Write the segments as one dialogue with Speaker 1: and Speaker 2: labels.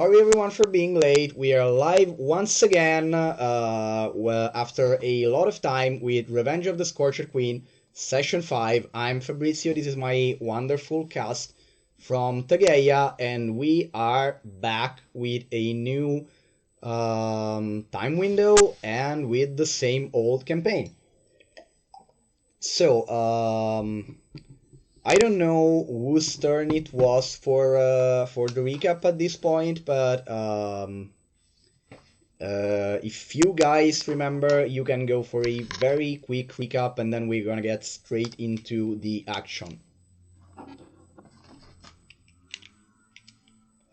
Speaker 1: Sorry everyone for being late. We are live once again well, after a lot of time with Revenge of the Scorcher Queen, Session 5. I'm Fabrizio, this is my wonderful cast from Tageia, and we are back with a new time window and with the same old campaign. So, I don't know whose turn it was for the recap at this point, but if you guys remember, you can go for a very quick recap, and then we're gonna get straight into the action.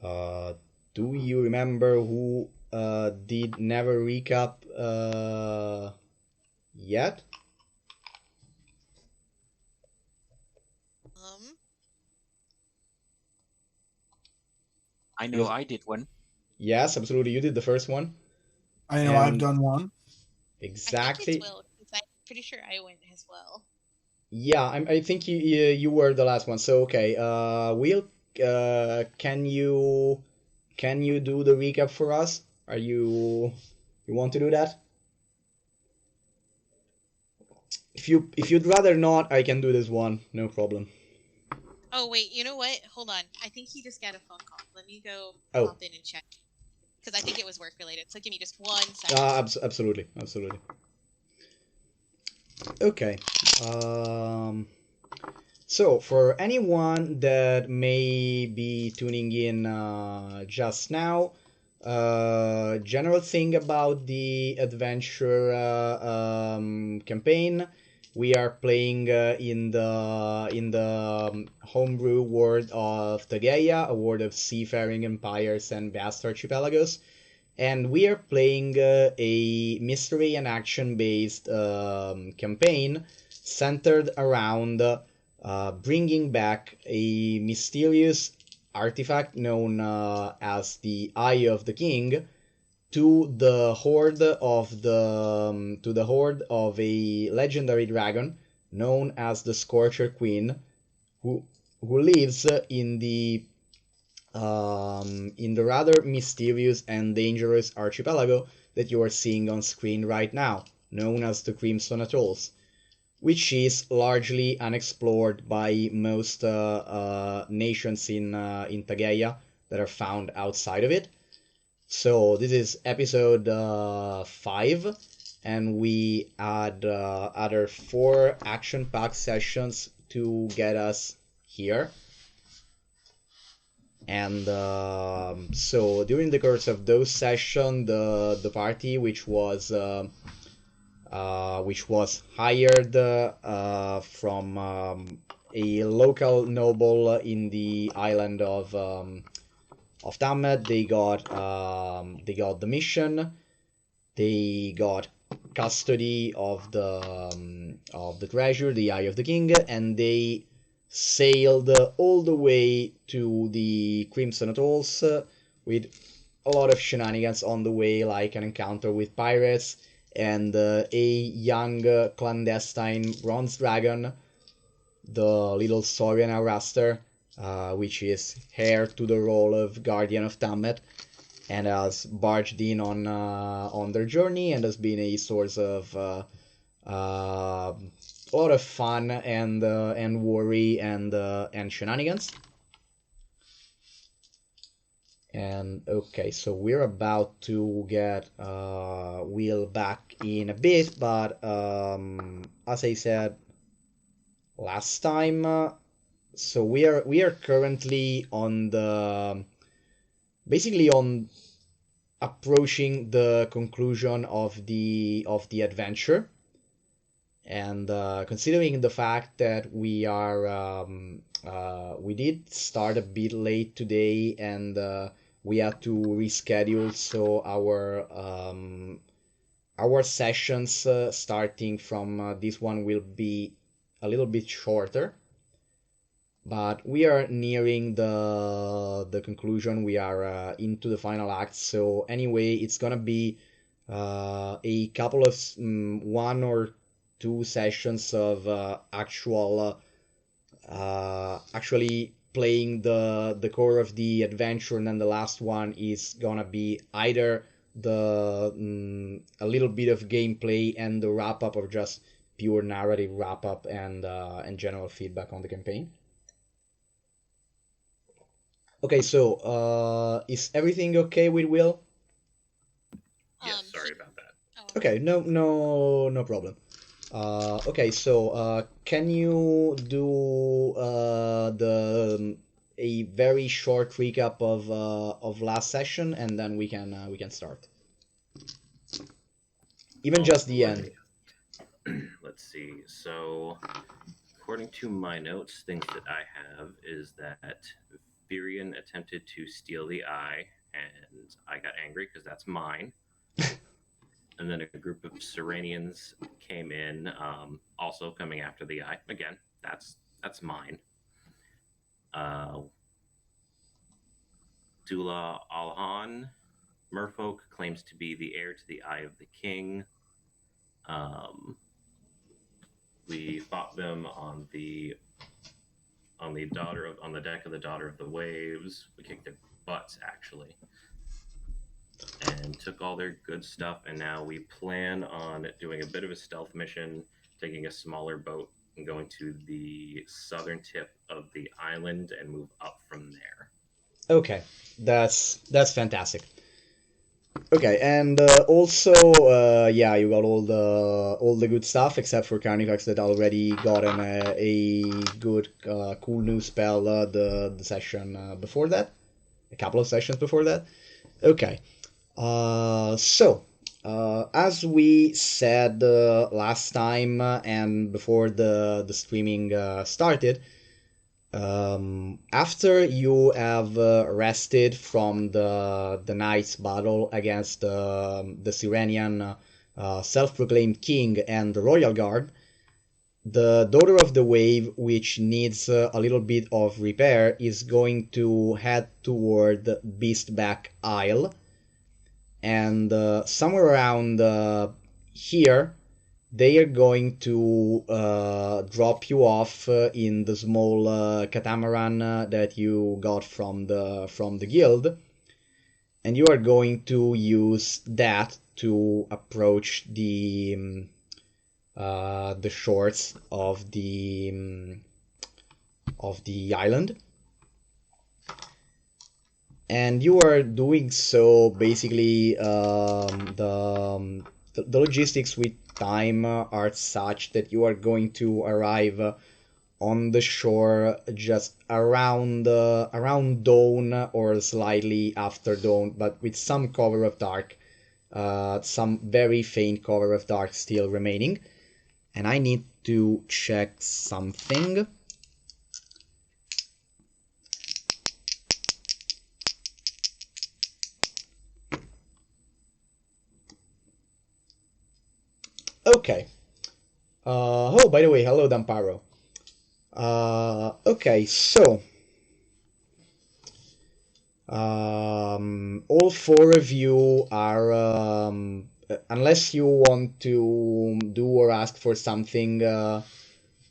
Speaker 1: Uh, do you remember who did never recap yet?
Speaker 2: Um,
Speaker 3: I know
Speaker 1: Because
Speaker 3: I did one.
Speaker 1: yes, absolutely, you did the first one,
Speaker 4: I know I've
Speaker 1: and
Speaker 4: done one.
Speaker 2: I think it's
Speaker 1: exactly.
Speaker 2: Will, because I'm pretty sure I went as well.
Speaker 1: Yeah, I think you were the last one. So okay, Will, can you do the recap for us? Are you want to do that? If you'd rather not, I can do this one. No problem.
Speaker 2: Oh, wait, you know what? Hold on. I think he just got a phone call. Let me go
Speaker 1: Oh,
Speaker 2: pop in and check. Because I think it was work related. So give me just 1 second.
Speaker 1: absolutely, absolutely. Okay. Um. So, for anyone that may be tuning in just now, general thing about the adventure campaign, we are playing in the homebrew world of Tageia, a world of seafaring empires and vast archipelagos, and we are playing a mystery and action based campaign centered around bringing back a mysterious artifact known as the Eye of the King to the horde of a legendary dragon known as the Scorcher Queen, who lives in the rather mysterious and dangerous archipelago that you are seeing on screen right now, known as the Crimson Atolls, which is largely unexplored by most nations in Tageia that are found outside of it. So this is episode 5, and we add other 4 action-packed sessions to get us here. And so during the course of those sessions, the party, which was hired from a local noble in the island of Tamet. They got the mission. They got custody of the treasure, the Eye of the King, and they sailed all the way to the Crimson Atolls with a lot of shenanigans on the way, like an encounter with pirates and a young clandestine bronze dragon, the little Saurian Raster, which is heir to the role of Guardian of Tamet, and has barged in on their journey and has been a source of a lot of fun and worry and shenanigans. And okay, so we're about to get Will back in a bit, but as I said last time, so we are currently on the basically on approaching the conclusion of the adventure, and considering the fact that we did start a bit late today, and we had to reschedule, so our sessions starting from this one will be a little bit shorter, but we are nearing the conclusion. We are into the final act, so anyway, it's gonna be a couple of 1 or 2 sessions of actually playing the core of the adventure, and then the last one is gonna be either a little bit of gameplay and the wrap up, or just pure narrative wrap up and general feedback on the campaign. Okay, so is everything okay with Will?
Speaker 4: Yeah, sorry about that.
Speaker 2: Oh,
Speaker 1: Okay, no problem. Okay, so can you do a very short recap of last session, and then we can start. Even just the end.
Speaker 4: Let's see. So, according to my notes, things that I have is that Virion attempted to steal the eye, and I got angry because that's mine. And then a group of syrenians came in, also coming after the eye. Again, that's mine. Dula Alhan, Merfolk, claims to be the heir to the Eye of the King. We fought them on the deck of the Daughter of the Waves. We kicked their butts, actually, and took all their good stuff. And now we plan on doing a bit of a stealth mission, taking a smaller boat and going to the southern tip of the island and move up from there.
Speaker 1: Okay, that's fantastic. Okay, and also, yeah, you got all the good stuff except for Carnifax that already gotten a good cool new spell the session before that, a couple of sessions before that. Okay, so as we said last time and before the streaming started. After you have rested from the night's battle against the Syrenian self-proclaimed king and the royal guard, the Daughter of the Wave, which needs a little bit of repair, is going to head toward Beastback Isle, and somewhere around here they are going to drop you off in the small catamaran that you got from the guild, and you are going to use that to approach the shores of the island. And you are doing so basically the logistics with time are such that you are going to arrive on the shore just around dawn or slightly after dawn, but with some cover of dark, some very faint cover of dark still remaining. And I need to check something. Okay. Oh, by the way, hello, Damparo. Okay, so all four of you are, unless you want to do or ask for something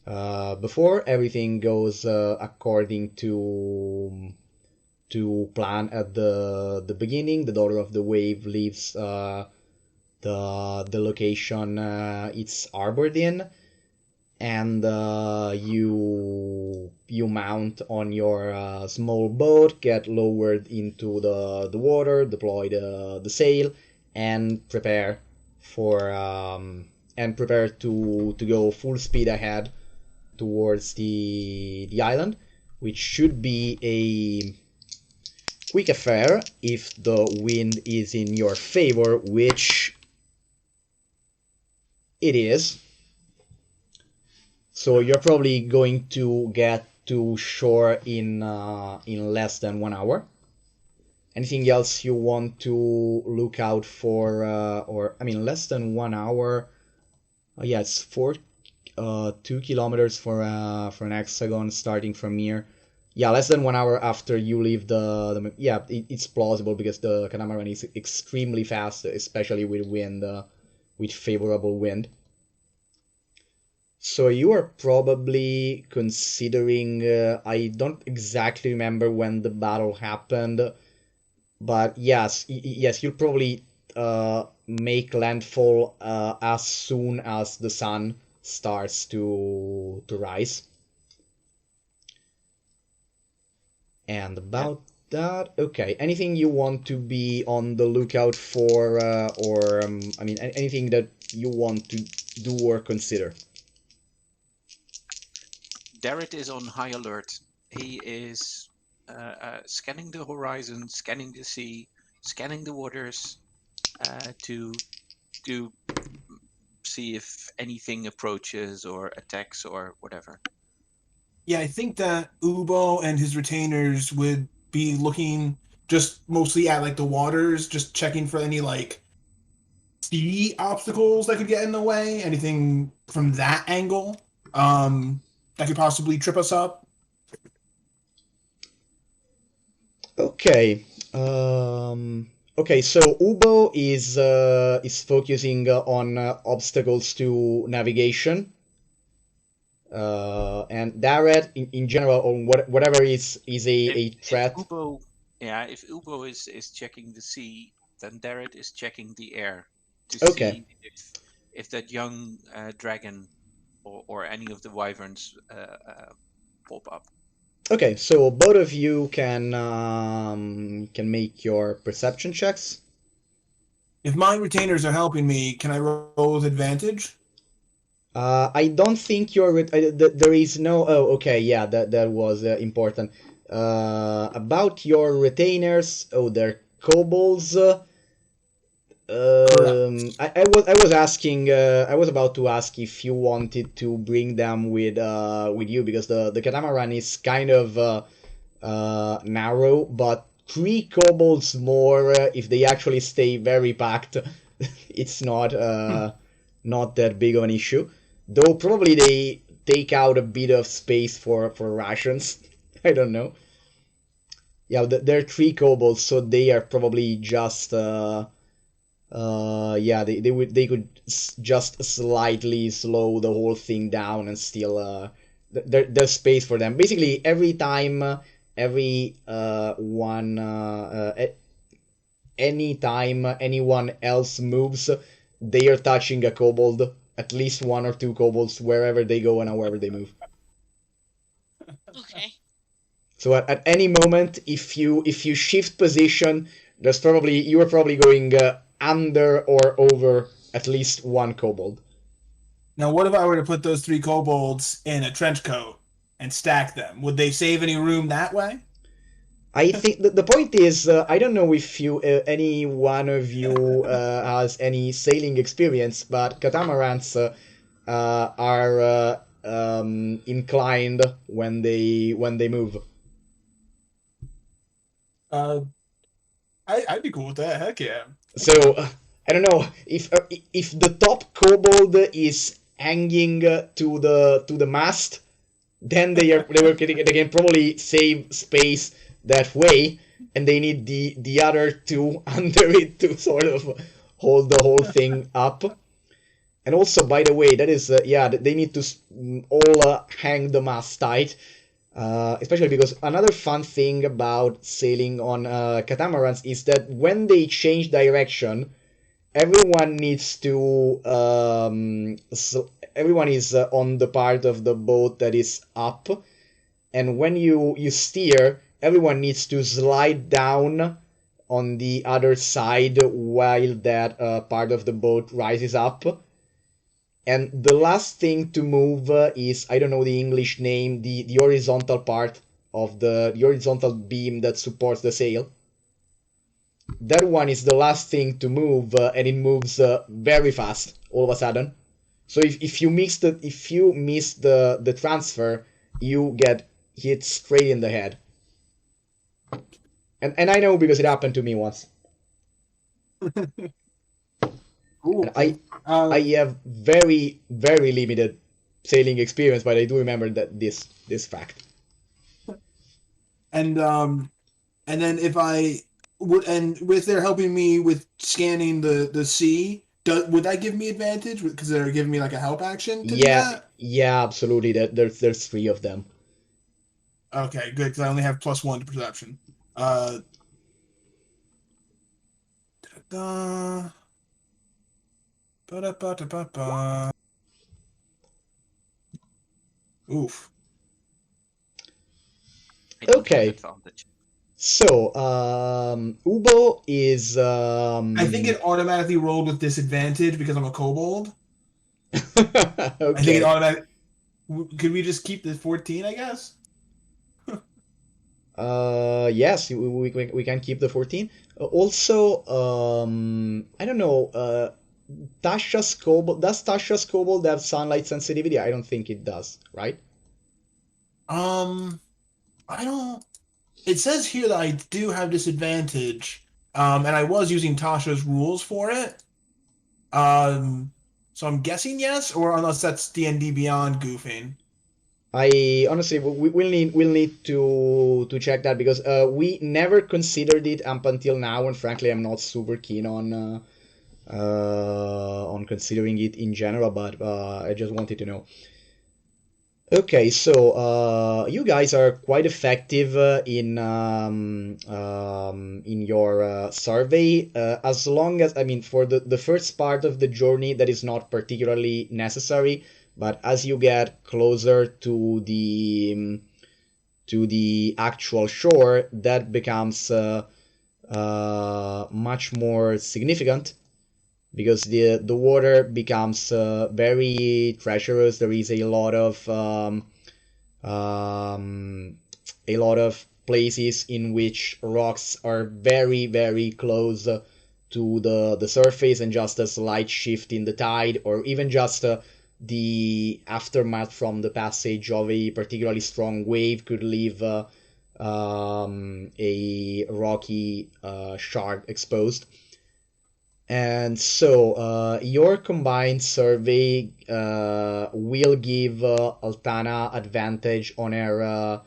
Speaker 1: before everything goes according to plan at the beginning. The Daughter of the Wave leaves the location it's arbored in, and you mount on your small boat, get lowered into the water, deploy the sail, and prepare for to go full speed ahead towards the island, which should be a quick affair if the wind is in your favor, which it is. So you're probably going to get to shore in less than 1 hour. Anything else you want to look out for? Or I mean, less than 1 hour. Yeah, it's 2 kilometers for an hexagon starting from here. Yeah, less than 1 hour after you leave the yeah, it's plausible because the catamaran is extremely fast, especially with wind, with favorable wind. So you are probably considering. I don't exactly remember when the battle happened, but yes, you'll probably make landfall as soon as the sun starts to rise. And about that, okay. Anything you want to be on the lookout for, or I mean, anything that you want to do or consider?
Speaker 3: Darrett is on high alert. He is scanning the horizon, scanning the sea, scanning the waters to see if anything approaches or attacks or whatever.
Speaker 5: Yeah, I think that Ubo and his retainers would be looking just mostly at like the waters, just checking for any like sea obstacles that could get in the way, anything from that angle that could possibly trip us up.
Speaker 1: Okay. Okay, so Ubo is focusing on obstacles to navigation, and Darret in general on whatever is a threat.
Speaker 3: If Ubo is checking the sea, then Darrett is checking the air to
Speaker 1: Okay.
Speaker 3: see if that young dragon or any of the wyverns pop up.
Speaker 1: Okay, so both of you can make your perception checks.
Speaker 5: If my retainers are helping me, can I roll with advantage?
Speaker 1: I don't think there is no. Oh, okay, yeah, that was important. About your retainers. Oh, they're kobolds. I was asking. I was about to ask if you wanted to bring them with you because the catamaran is kind of narrow, but three kobolds more if they actually stay very packed, it's not that big of an issue. Though probably they take out a bit of space for rations. I don't know. Yeah, they're three kobolds, so they are probably just yeah, they could just slightly slow the whole thing down and still there's space for them. Basically, every time every one any time anyone else moves, they are touching a kobold, at least one or two kobolds wherever they go and however they move.
Speaker 2: Okay.
Speaker 1: So at any moment, if you shift position, you are probably going under or over at least one kobold.
Speaker 5: Now, what if I were to put those three kobolds in a trench coat and stack them? Would they save any room that way?
Speaker 1: I think the point is, I don't know if any one of you has any sailing experience, but catamarans are inclined when they move.
Speaker 5: I'd be cool with that. Heck yeah.
Speaker 1: So I don't know if the top kobold is hanging to the mast, then they can probably save space that way, and they need the other two under it to sort of hold the whole thing up. And also, by the way, that is they need to all hang the mast tight. Especially because another fun thing about sailing on catamarans is that when they change direction, everyone needs to everyone is on the part of the boat that is up, and when you steer, everyone needs to slide down on the other side while that part of the boat rises up. And the last thing to move is, I don't know the English name, the horizontal part of the horizontal beam that supports the sail. That one is the last thing to move, and it moves very fast all of a sudden. So if you miss the transfer, you get hit straight in the head. And I know because it happened to me once.
Speaker 5: Cool.
Speaker 1: And I have very very limited sailing experience, but I do remember that this fact.
Speaker 5: And then if I would, and with they're helping me with scanning the sea, would that give me advantage because they're giving me like a help action to do that?
Speaker 1: Yeah, absolutely. There's 3 of them.
Speaker 5: Okay, good, because I only have +1 to perception. Da, ba-da-ba-da-ba-ba. Oof.
Speaker 3: I don't
Speaker 1: Okay.
Speaker 3: have advantage.
Speaker 1: So, Ubo is
Speaker 5: I think it automatically rolled with disadvantage because I'm a kobold. I think it
Speaker 1: okay.
Speaker 5: automatically. Could we just keep the 14? I guess.
Speaker 1: Yes, we can keep the 14. Also, I don't know. Tasha's Kobold, does Tasha's Kobold have sunlight sensitivity? I don't think it does, right?
Speaker 5: I don't. It says here that I do have disadvantage, and I was using Tasha's rules for it. So I'm guessing yes, or unless that's D&D Beyond goofing.
Speaker 1: I honestly we'll need to check that because we never considered it up until now, and frankly, I'm not super keen on considering it in general, but I just wanted to know. Okay, so you guys are quite effective in your survey. As long as, I mean, for the first part of the journey, that is not particularly necessary. But as you get closer to the actual shore, that becomes much more significant because the water becomes very treacherous. There is a lot of places in which rocks are very very close to the surface, and just a slight shift in the tide, or even just the aftermath from the passage of a particularly strong wave could leave a rocky shard exposed. And so your combined survey will give Altana advantage on her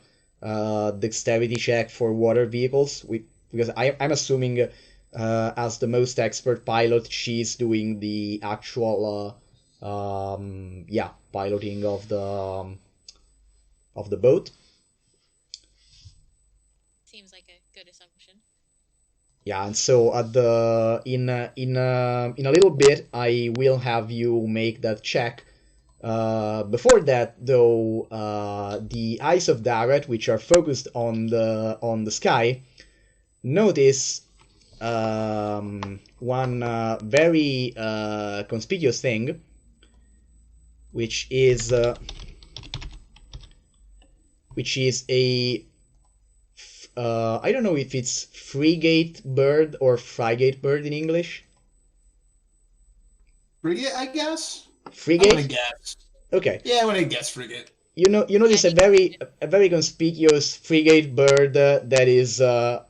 Speaker 1: dexterity check for water vehicles. Because I'm assuming as the most expert pilot, she's doing the actual piloting of the boat.
Speaker 2: Seems like a good assumption.
Speaker 1: Yeah, and so at the in a little bit, I will have you make that check. Before that, though, the eyes of Darret, which are focused on the sky, notice one very conspicuous thing, which is a I don't know if it's frigate bird or frigate bird in English.
Speaker 5: Frigate, I guess.
Speaker 1: Frigate?
Speaker 5: I'm gonna guess.
Speaker 1: Okay.
Speaker 5: Yeah, I'm gonna guess frigate.
Speaker 1: You notice a very conspicuous frigate bird that is sort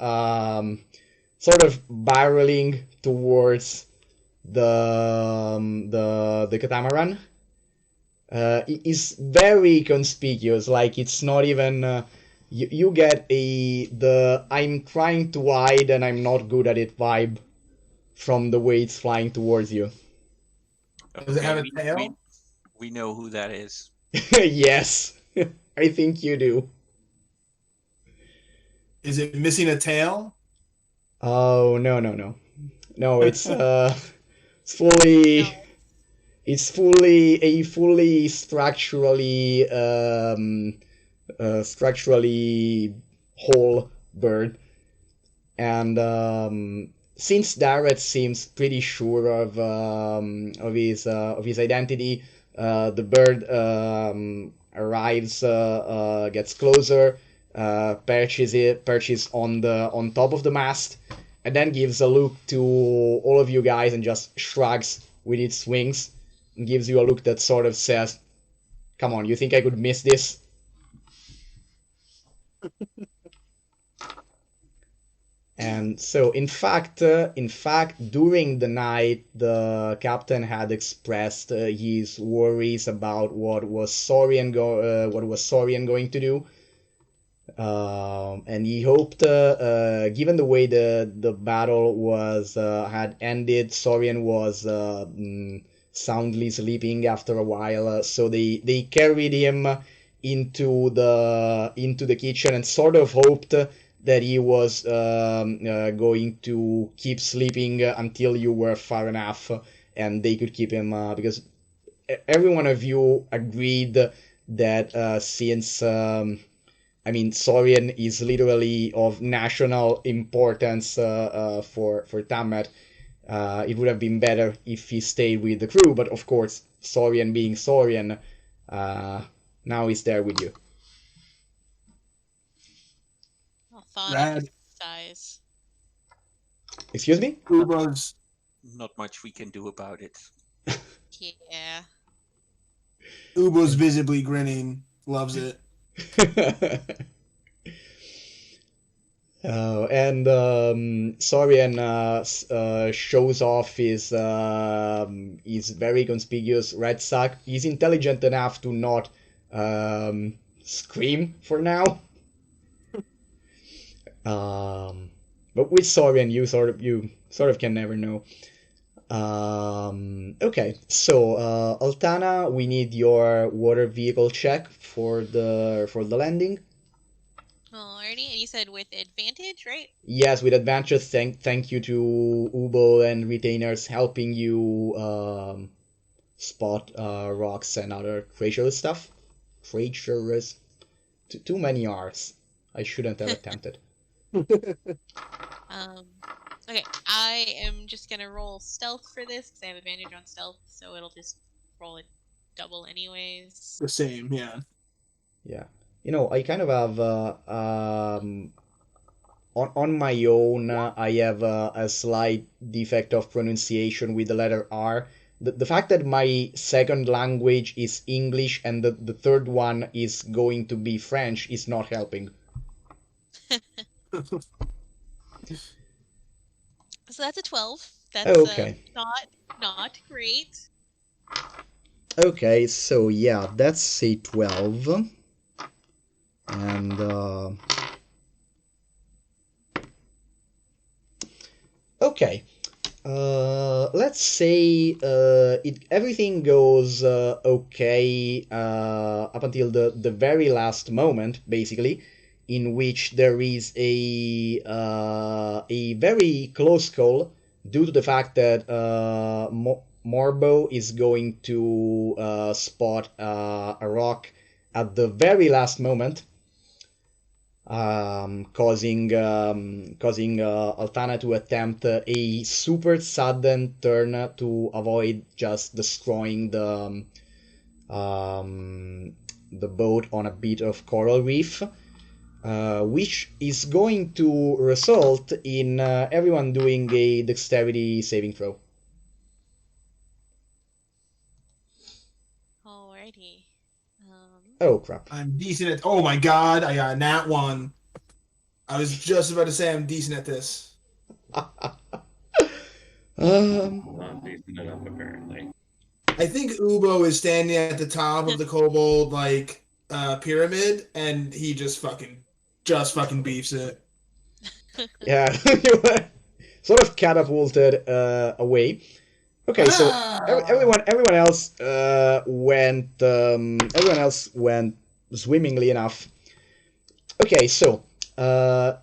Speaker 1: of barreling towards the catamaran. It is very conspicuous. Like, it's not even. You get the I'm trying to hide and I'm not good at it vibe from the way it's flying towards you.
Speaker 5: Does it have a tail?
Speaker 3: We know who that is.
Speaker 1: Yes, I think you do.
Speaker 5: Is it missing a tail?
Speaker 1: Oh, no. No, it's fully.
Speaker 2: No.
Speaker 1: It's fully structurally whole bird, and since Darret seems pretty sure of his identity, the bird arrives, gets closer, perches on top of the mast, and then gives a look to all of you guys and just shrugs with its wings and gives you a look that sort of says, "Come on, you think I could miss this?" And so, in fact, during the night, the captain had expressed his worries about what was Saurian going to do. And he hoped, given the way the battle was had ended, Saurian was soundly sleeping after a while. So they carried him into the kitchen and sort of hoped that he was going to keep sleeping until you were far enough and they could keep him because every one of you agreed that since I mean, Saurian is literally of national importance for Tamet. It would have been better if he stayed with the crew, but of course, Saurian being Saurian, now he's there with you.
Speaker 2: Althana
Speaker 5: Rad.
Speaker 2: sighs.
Speaker 1: Excuse me?
Speaker 5: Ubo's
Speaker 3: Not much we can do about it.
Speaker 2: Yeah.
Speaker 5: Ubo's visibly grinning. Loves it.
Speaker 1: And Saurian shows off his very conspicuous red sack. He's intelligent enough to not scream for now. But with Saurian, you sort of can never know. Okay, so Altana, we need your water vehicle check for the landing.
Speaker 2: Alrighty, and you said with advantage, right?
Speaker 1: Yes, with advantage. Thank you to Ubo and retainers helping you spot rocks and other treacherous stuff. Treacherous. Too many R's. I shouldn't have attempted.
Speaker 2: Okay, I am just gonna roll stealth for this because I have advantage on stealth, so it'll just roll it double anyways.
Speaker 5: The same, yeah.
Speaker 1: Yeah. You know, I kind of have on my own, I have a slight defect of pronunciation with the letter R. The fact that my second language is English and the third one is going to be French is not helping.
Speaker 2: So that's a 12. That's
Speaker 1: Okay.
Speaker 2: not great.
Speaker 1: Okay, so yeah, that's a 12. And okay. Let's say everything goes okay up until the very last moment, basically, in which there is a very close call due to the fact that Morbo is going to spot a rock at the very last moment, causing Altana to attempt a super sudden turn to avoid just destroying the boat on a bit of coral reef, which is going to result in everyone doing a dexterity saving throw.
Speaker 2: Alrighty.
Speaker 1: Oh crap.
Speaker 5: I'm decent at. Oh my god, I got a nat 1. I was just about to say I'm decent at this.
Speaker 4: Not decent enough, apparently.
Speaker 5: I think Ubo is standing at the top of the kobold pyramid, and he just fucking beefs it.
Speaker 1: Yeah, you were sort of catapulted away. Okay, so everyone else went swimmingly enough. Okay, so a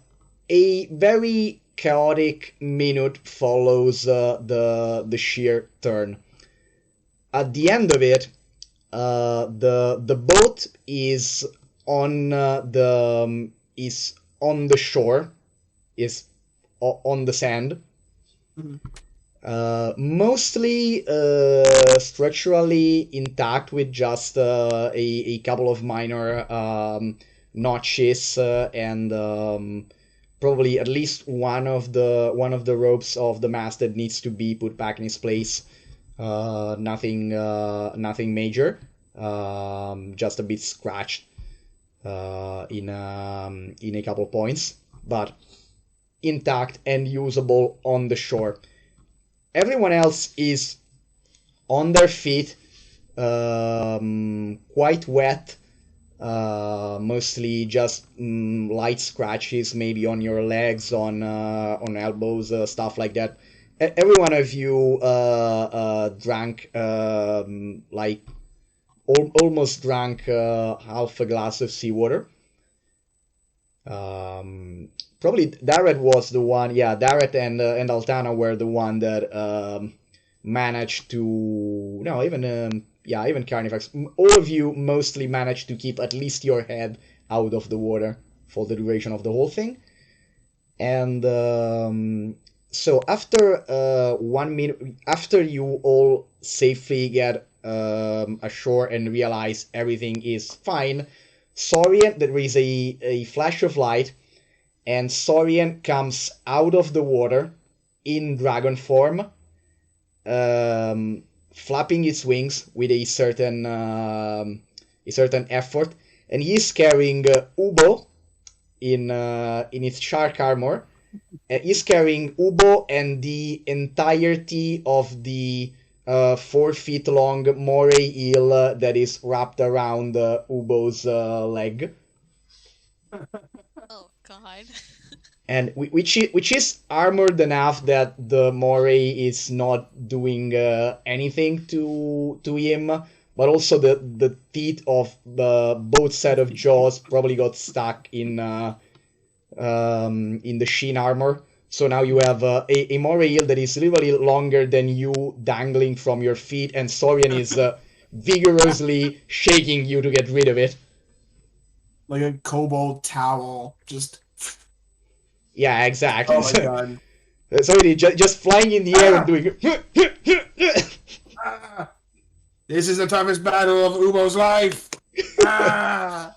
Speaker 1: very chaotic minute follows the sheer turn. At the end of it, the boat is on the shore, is on the sand. Mostly structurally intact with just a couple of minor notches and probably at least one of the ropes of the mast that needs to be put back in its place. Nothing major, just a bit scratched in a couple points, but intact and usable on the shore. Everyone else is on their feet, quite wet, mostly just light scratches, maybe on your legs, on elbows, stuff like that. Every one of you drank like almost drank half a glass of seawater. Probably Darret was the one. Yeah, Darret and Altana were the one that managed to. No, even yeah, even Carnifax. All of you mostly managed to keep at least your head out of the water for the duration of the whole thing. And so after 1 minute, after you all safely get ashore and realize everything is fine, Saurian, there is a flash of light, and Saurian comes out of the water in dragon form, flapping its wings with a certain effort, and he's carrying Ubo in its shark armor. He's carrying Ubo and the entirety of the 4 feet long moray eel that is wrapped around Ubo's leg.
Speaker 2: Oh God.
Speaker 1: And which is armored enough that the moray is not doing anything to him, but also the teeth of both set of jaws probably got stuck in the sheen armor. So now you have a moray eel that is literally longer than you, dangling from your feet, and Saurian is vigorously shaking you to get rid of it.
Speaker 5: Like a kobold towel, just.
Speaker 1: Yeah, exactly.
Speaker 5: Oh my god.
Speaker 1: So it is just flying in the air and doing.
Speaker 5: Ah, this is the toughest battle of Ubo's life. Ah.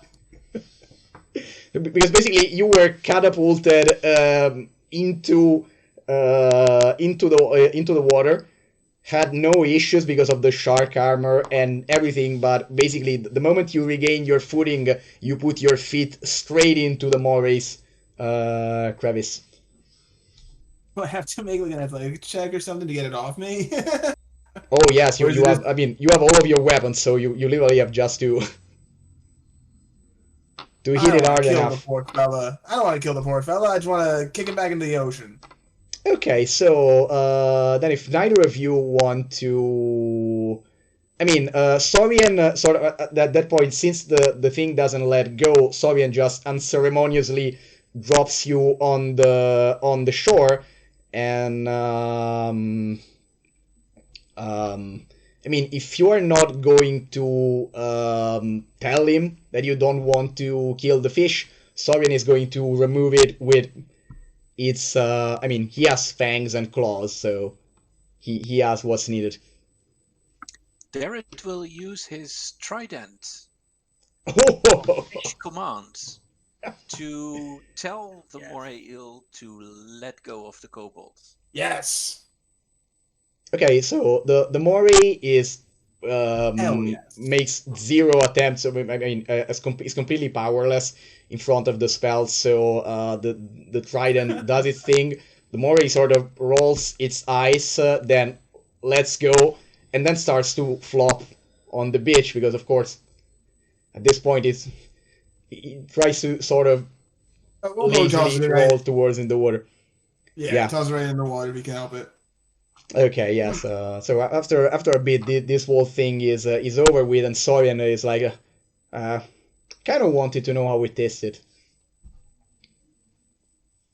Speaker 1: Because basically you were catapulted into the water, had no issues because of the shark armor and everything, but basically the moment you regain your footing, you put your feet straight into the moray's crevice.
Speaker 5: Do I have to make like an athletic check or something to get it off me?
Speaker 1: Oh yes,
Speaker 5: Or is
Speaker 1: you
Speaker 5: it
Speaker 1: have.
Speaker 5: just-
Speaker 1: I mean, you have all of your weapons, so you literally have just to to
Speaker 5: I
Speaker 1: hit
Speaker 5: don't
Speaker 1: it
Speaker 5: want
Speaker 1: hard
Speaker 5: to kill the
Speaker 1: enough.
Speaker 5: poor fella. I don't want to kill the poor fella. I just want to kick him back into the ocean.
Speaker 1: Okay, so then if neither of you want to, I mean, Saurian sort of at that point, since the thing doesn't let go, Saurian just unceremoniously drops you on the shore, and I mean, if you are not going to tell him that you don't want to kill the fish, Saurian is going to remove it with its. I mean, he has fangs and claws, so he has what's needed.
Speaker 3: Darret will use his trident, fish commands, to tell the
Speaker 5: Yes.
Speaker 3: moray eel to let go of the kobold.
Speaker 5: Yes.
Speaker 1: Okay, so the moray is
Speaker 5: Hell yes.
Speaker 1: makes zero attempts. I mean, is completely powerless in front of the spell. So the trident does its thing. The moray sort of rolls its eyes, then lets go, and then starts to flop on the beach because, of course, at this point it tries to sort of
Speaker 5: Ubo tosses
Speaker 1: lazily
Speaker 5: it right.
Speaker 1: roll towards in the water.
Speaker 5: Yeah,
Speaker 1: Yeah.
Speaker 5: toss it right in the water if you can help it.
Speaker 1: Okay, yes. So after a bit, this whole thing is over with, and Saurian is like, kind of wanted to know how it tasted.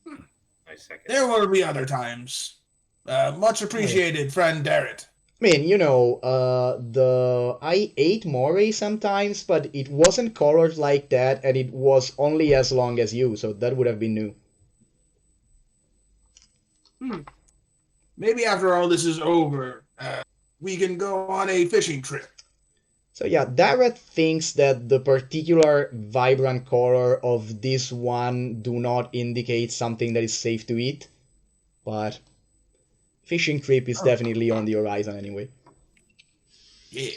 Speaker 4: I second.
Speaker 5: There will be other times. Much appreciated, friend Darret.
Speaker 1: I mean, you know, I ate moray sometimes, but it wasn't colored like that, and it was only as long as you, so that would have been new.
Speaker 5: Maybe after all this is over, we can go on a fishing trip.
Speaker 1: So yeah, Darret thinks that the particular vibrant color of this one do not indicate something that is safe to eat, but fishing trip is definitely on the horizon anyway.
Speaker 5: Yeah.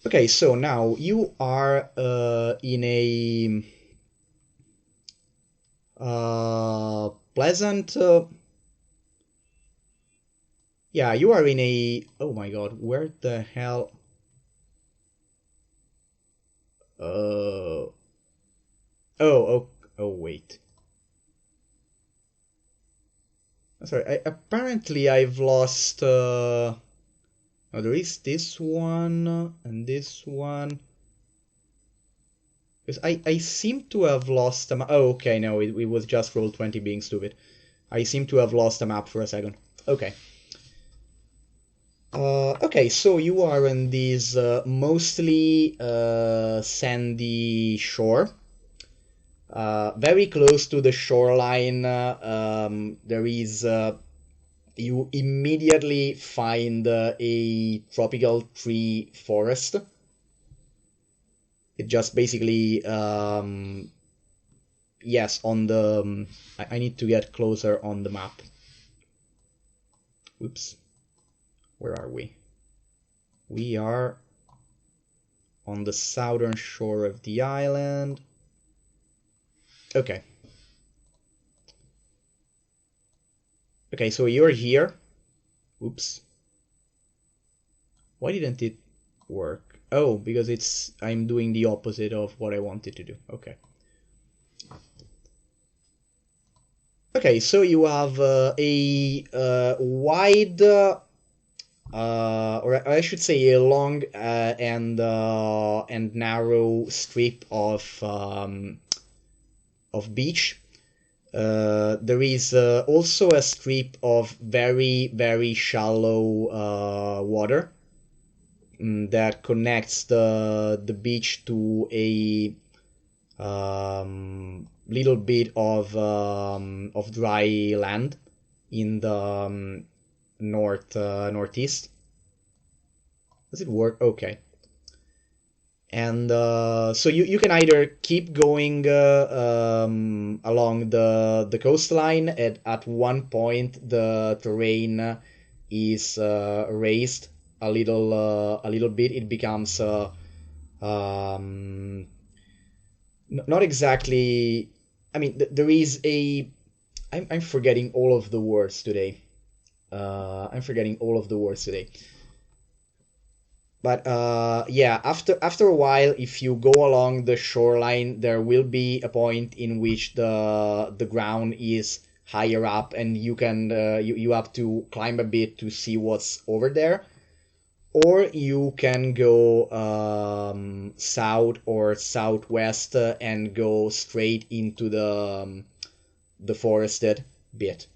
Speaker 1: Okay, so now you are in a pleasant. Yeah, you are in a. Oh my god, where the hell? Oh, oh, oh, wait. Sorry, apparently I've lost... Oh, there is this one and this one. Because I seem to have lost a map. Oh, okay, no, it was just Roll20 being stupid. I seem to have lost a map for a second. Okay. Okay, so you are in this mostly sandy shore. Very close to the shoreline, there is... you immediately find a tropical tree forest. It just basically... yes, on the... I need to get closer on the map. Oops. Where are we? We are on the southern shore of the island. Okay. Okay, so you're here. Oops. Why didn't it work? Oh, because I'm doing the opposite of what I wanted to do. Okay. Okay, so you have a wide, or I should say a long and narrow strip of beach. There is also a strip of very, very shallow water that connects the beach to a little bit of dry land in the northeast. Does it work? Okay. And so you can either keep going along the coastline. At one point the terrain is raised a little bit. It becomes not exactly... I mean, there is a... I'm forgetting all of the words today. I'm forgetting all of the words today. But yeah, after a while, if you go along the shoreline, there will be a point in which the ground is higher up, and you can you have to climb a bit to see what's over there. Or you can go south or southwest and go straight into the forested bit.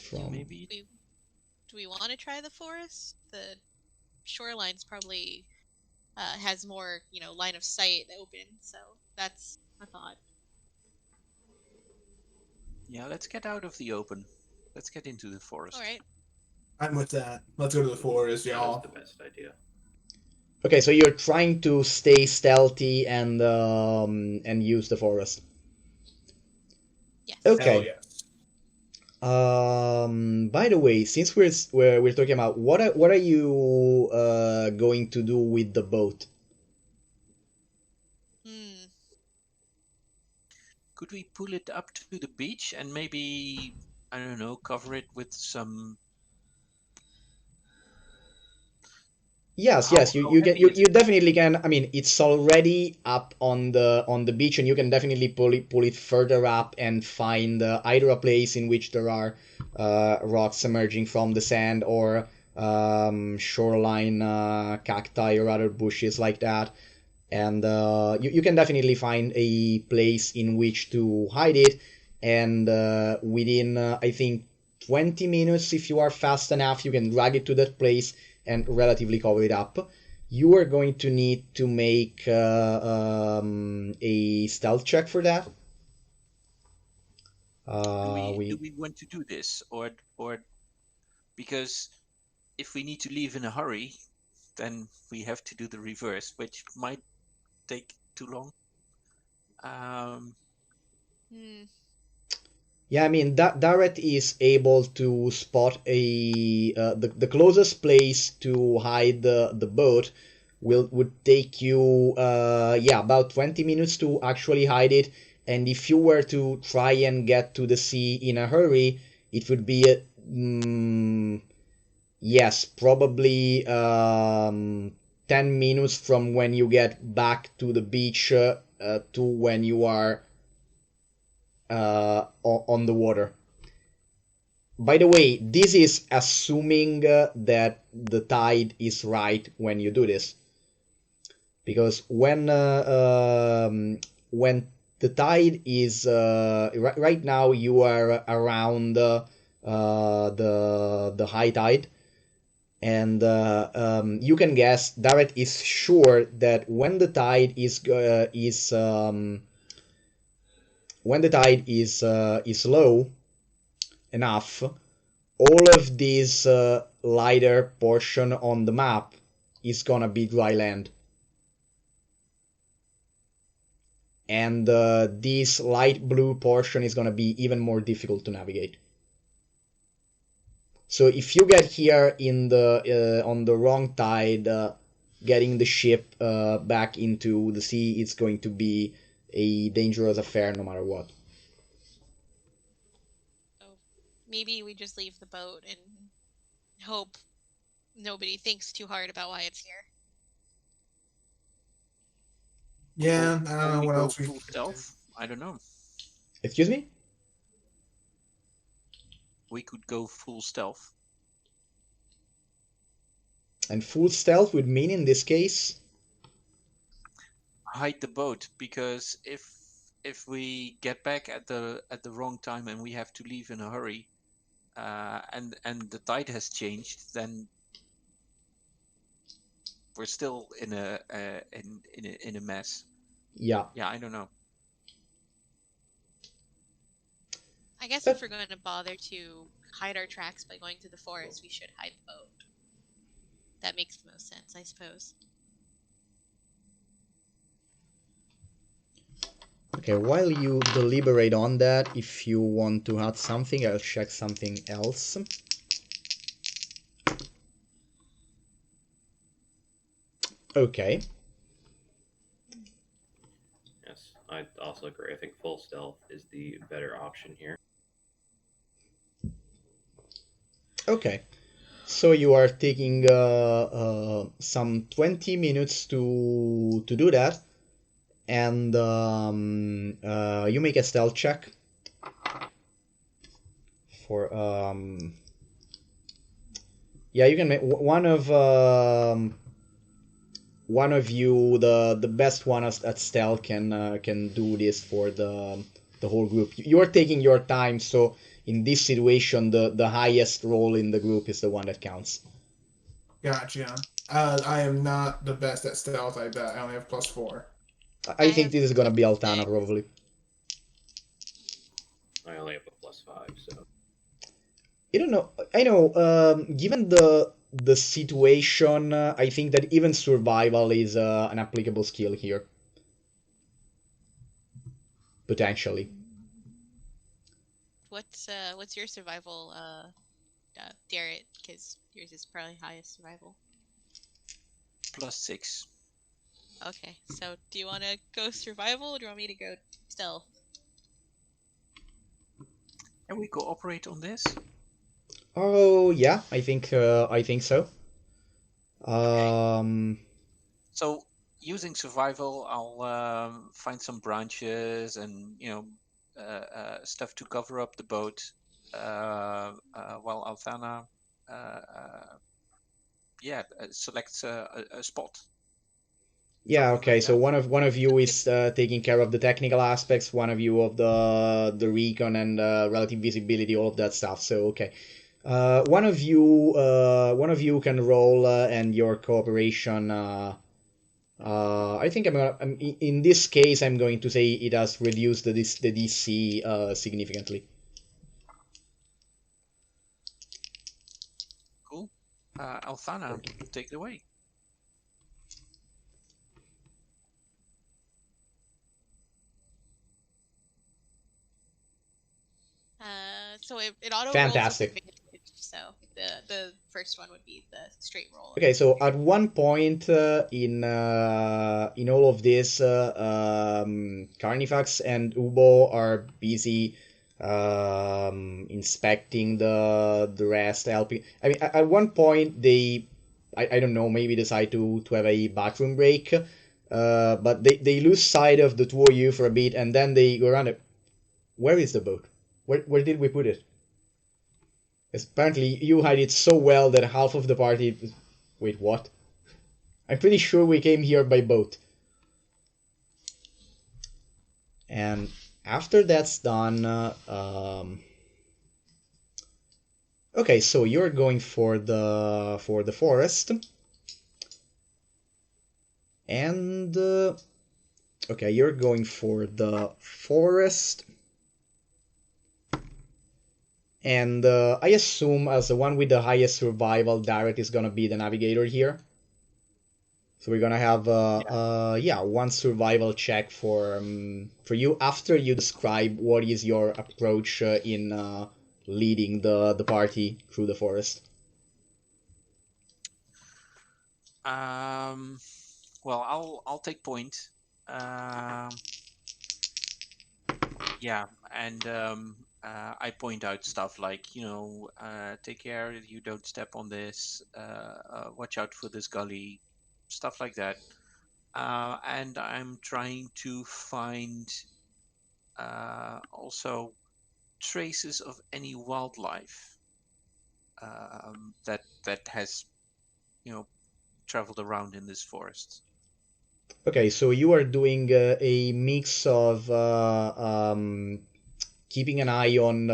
Speaker 1: From...
Speaker 3: Maybe.
Speaker 2: Do we want to try the forest? The shoreline's probably has more, line of sight open, so that's a thought.
Speaker 3: Yeah, let's get out of the open. Let's get into the forest.
Speaker 2: All right.
Speaker 5: I'm with that. Let's go to the forest, y'all.
Speaker 4: That was the best idea.
Speaker 1: Okay, so you're trying to stay stealthy and use the forest.
Speaker 2: Yes.
Speaker 1: Okay.
Speaker 5: Hell yes.
Speaker 1: By the way, since we're talking about what are you going to do with the boat?
Speaker 3: Could we pull it up to the beach and maybe, I don't know, cover it with some...
Speaker 1: Yes, you definitely can. I mean, it's already up on the beach, and you can definitely pull it further up and find either a place in which there are rocks emerging from the sand, or shoreline cacti or other bushes like that. And you can definitely find a place in which to hide it, and within I think 20 minutes, if you are fast enough, you can drag it to that place and relatively cover it up. You are going to need to make a stealth check for that.
Speaker 3: Do we want to do this, or because if we need to leave in a hurry, then we have to do the reverse, which might take too long.
Speaker 1: Yeah, I mean, Darret is able to spot the closest place to hide the boat would take you about 20 minutes to actually hide it, and if you were to try and get to the sea in a hurry, it would be Yes, probably 10 minutes from when you get back to the beach to when you are on the water. By the way, this is assuming that the tide is right when you do this. Because when the tide is right now you are around the high tide, and you can guess. Darrett is sure that when the tide is low enough, all of this lighter portion on the map is gonna be dry land. And this light blue portion is going to be even more difficult to navigate. So if you get here in the on the wrong tide, getting the ship back into the sea, it's going to be a dangerous affair no matter what.
Speaker 2: So maybe we just leave the boat and hope nobody thinks too hard about why it's here.
Speaker 5: Yeah, I don't know
Speaker 3: we
Speaker 5: what
Speaker 3: go
Speaker 5: else we
Speaker 3: full
Speaker 5: could do.
Speaker 3: stealth? I don't know.
Speaker 1: Excuse me?
Speaker 3: We could go full stealth.
Speaker 1: And full stealth would mean in this case?
Speaker 3: Hide the boat, because if we get back at the wrong time and we have to leave in a hurry, and the tide has changed, then we're still in a mess.
Speaker 1: Yeah.
Speaker 3: Yeah, I don't know.
Speaker 2: I guess if we're going to bother to hide our tracks by going to the forest, we should hide the boat. That makes the most sense, I suppose.
Speaker 1: Okay, while you deliberate on that, if you want to add something, I'll check something else. Okay.
Speaker 4: Yes, I also agree. I think full stealth is the better option here.
Speaker 1: Okay. So you are taking some 20 minutes to do that, and you make a stealth check for yeah, you can make one of you, the best one at stealth can do this for the whole group. You're taking your time, so in this situation the highest roll in the group is the one that counts.
Speaker 5: Gotcha. I am not the best at stealth, I bet. I only have +4.
Speaker 1: I think this is gonna be Altana probably.
Speaker 4: I only have a +5, so.
Speaker 1: I don't know. I know. Given the situation, I think that even survival is an applicable skill here. Potentially.
Speaker 2: What's your survival, Darrett? Because yours is probably highest survival.
Speaker 3: +6.
Speaker 2: Okay, so do you want to go survival, or do you want me to go stealth?
Speaker 3: Can we cooperate on this?
Speaker 1: Oh yeah, I think so.
Speaker 3: So using survival, I'll find some branches and stuff to cover up the boat, while Althana selects a spot.
Speaker 1: Yeah,
Speaker 3: Something
Speaker 1: okay.
Speaker 3: like
Speaker 1: So
Speaker 3: that.
Speaker 1: one of you is taking care of the technical aspects, one of you of the recon and relative visibility, all of that stuff. So okay. One of you can roll, and your cooperation. I think in this case I'm going to say it has reduced the DC significantly.
Speaker 3: Cool. Althana, take it away.
Speaker 2: So it auto
Speaker 1: Fantastic.
Speaker 2: rolls with advantage, so the first one would be the straight roll.
Speaker 1: Okay, so at one point in all of this, Carnifax and Ubo are busy inspecting the rest, helping. I mean, at one point they, I don't know, maybe decide to have a bathroom break, but they lose sight of the two of you for a bit, and then they go around it. Where is the boat? Where did we put it? Apparently you hide it so well that half of the party. Wait, what? I'm pretty sure we came here by boat. And after that's done, okay, so you're going for the forest, and okay, you're going for the forest, and I assume as the one with the highest survival, Darrett is gonna be the navigator here. So we're gonna have yeah, one survival check for you after you describe what is your approach in leading the party through the forest.
Speaker 3: Well, I'll take point. Yeah, and I point out stuff like, take care that you don't step on this, watch out for this gully, stuff like that. And I'm trying to find also traces of any wildlife that has, traveled around in this forest.
Speaker 1: Okay, so you are doing a mix of keeping an eye on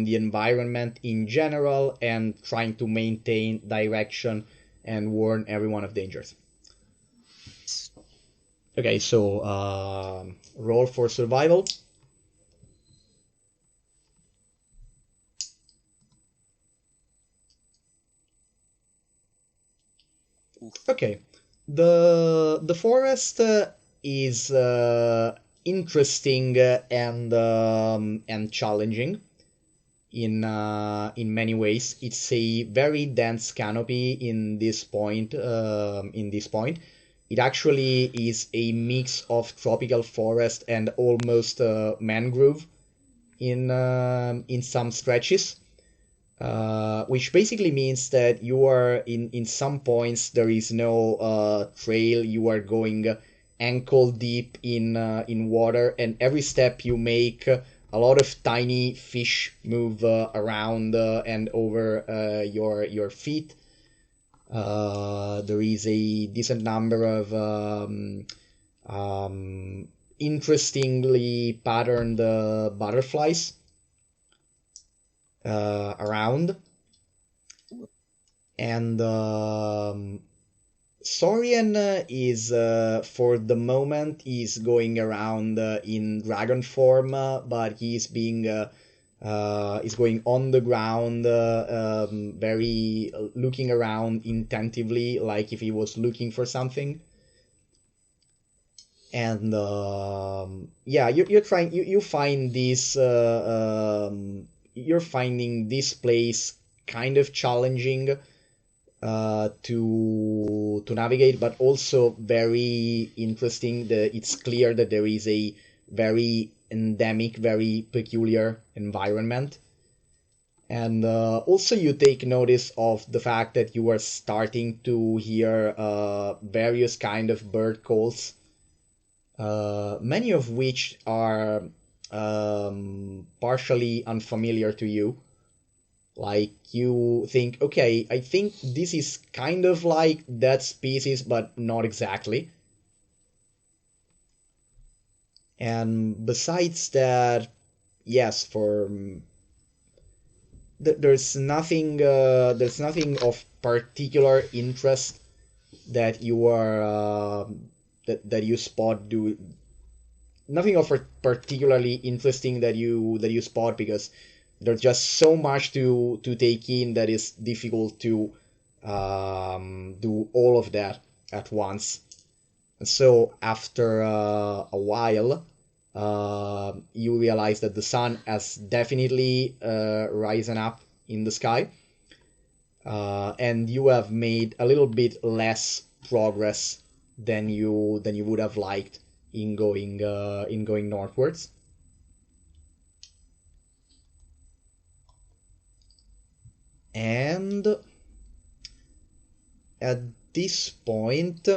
Speaker 1: the environment in general and trying to maintain direction and warn everyone of dangers. Okay, so roll for survival. Okay, the forest is interesting and challenging in many ways. It's a very dense canopy in this point. It actually is a mix of tropical forest and almost mangrove in some stretches. Which basically means that you are in some points there is no trail. You are going ankle deep in water, and every step you make, a lot of tiny fish move around and over your feet. There is a decent number of interestingly patterned butterflies around, and Saurian is for the moment is going around in dragon form, but he's being is going on the ground, very looking around intentively, like if he was looking for something. And yeah, you're trying you find this you're finding this place kind of challenging to navigate, but also very interesting. It's clear that there is a very endemic, very peculiar environment. And also you take notice of the fact that you are starting to hear various kind of bird calls, many of which are partially unfamiliar to you. Like you think, okay, I think this is kind of like that species, but not exactly. And besides that, yes, for there's nothing of particular interest that you are that you spot. Do nothing of particularly interesting that you spot, because there's just so much to take in that is difficult to do all of that at once. And so after a while, you realize that the sun has definitely risen up in the sky, and you have made a little bit less progress than you would have liked in going northwards. And at this point,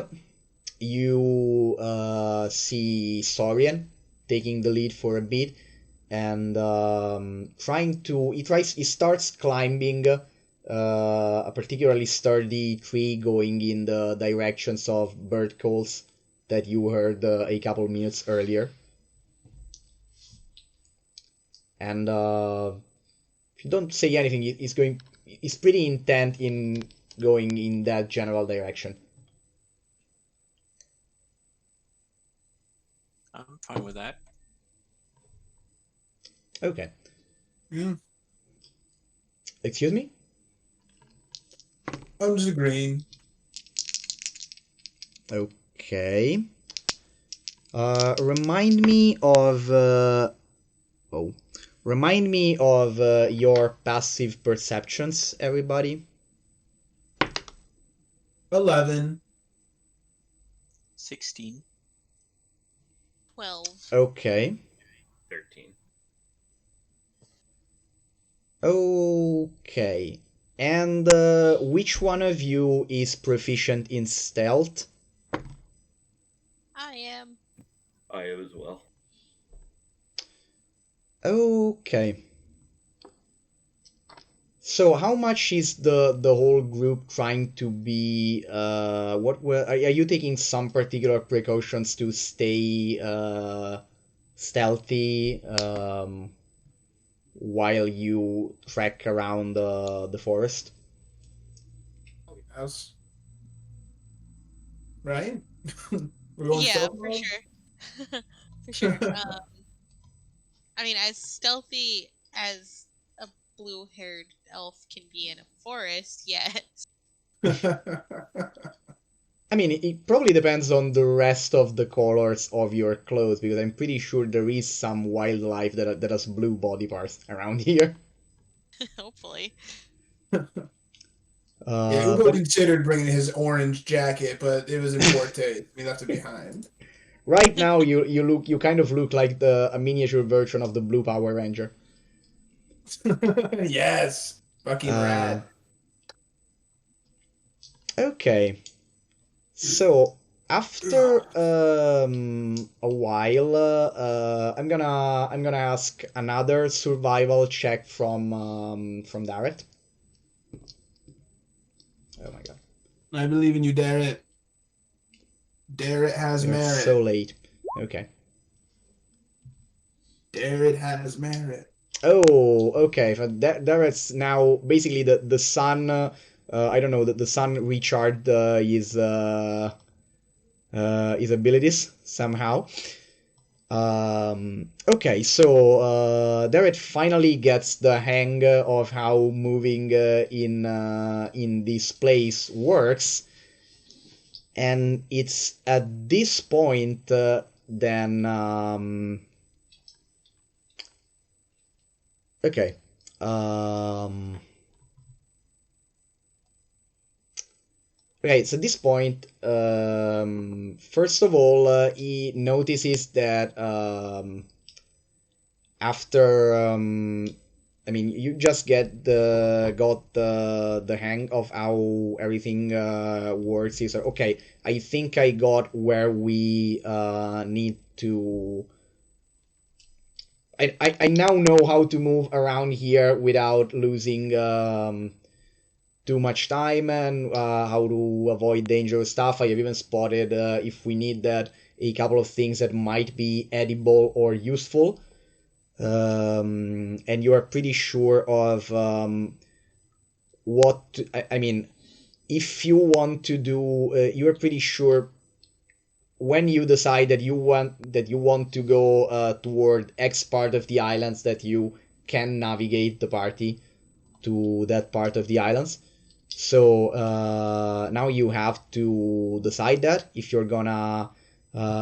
Speaker 1: you see Saurian taking the lead for a bit, and he starts climbing a particularly sturdy tree going in the directions of bird calls that you heard a couple minutes earlier. And if you don't say anything, he's pretty intent in going in that general direction.
Speaker 3: I'm fine with that.
Speaker 1: Okay.
Speaker 5: Yeah,
Speaker 1: Excuse me?
Speaker 5: I'm just agreeing.
Speaker 1: Okay. Remind me of your passive perceptions, everybody.
Speaker 5: 11.
Speaker 3: 16.
Speaker 2: 12.
Speaker 1: Okay.
Speaker 4: 13.
Speaker 1: Okay. And which one of you is proficient in stealth?
Speaker 2: I am.
Speaker 4: I am as well.
Speaker 1: Okay. So how much is the whole group trying to be are you taking some particular precautions to stay stealthy while you trek around the forest?
Speaker 5: Yes. Right? We're going
Speaker 2: Yeah,
Speaker 5: stealth
Speaker 2: for
Speaker 5: mode?
Speaker 2: sure. For sure. I mean, as stealthy as a blue-haired elf can be in a forest, yet.
Speaker 1: I mean, it probably depends on the rest of the colors of your clothes, because I'm pretty sure there is some wildlife that has blue body parts around here.
Speaker 2: Hopefully.
Speaker 5: Yeah, Ubo
Speaker 1: But
Speaker 5: considered bringing his orange jacket, but it was in poor taste. He left it behind.
Speaker 1: right now, you kind of look like a miniature version of the Blue Power Ranger.
Speaker 5: Yes, fucking rad.
Speaker 1: Okay, so after a while, I'm gonna ask another survival check from Darret. Oh my god,
Speaker 5: I believe in you, Darret. Darret has
Speaker 1: you're
Speaker 5: merit.
Speaker 1: so late. Okay.
Speaker 5: Darret has merit.
Speaker 1: Oh, okay. So Darret's now basically the sun. I don't know that the sun recharged his abilities somehow. Okay, so Darret finally gets the hang of how moving in this place works, and it's at this point then okay. Okay, so at this point, first of all, he notices that after, I mean, you just got the hang of how everything works. Is okay. I think I got where we need to. I now know how to move around here without losing too much time, and how to avoid dangerous stuff. I have even spotted, if we need that, a couple of things that might be edible or useful. And you are pretty sure of I mean, if you want to do, you are pretty sure when you decide that you want to go toward X part of the islands, that you can navigate the party to that part of the islands. So now you have to decide that if you're gonna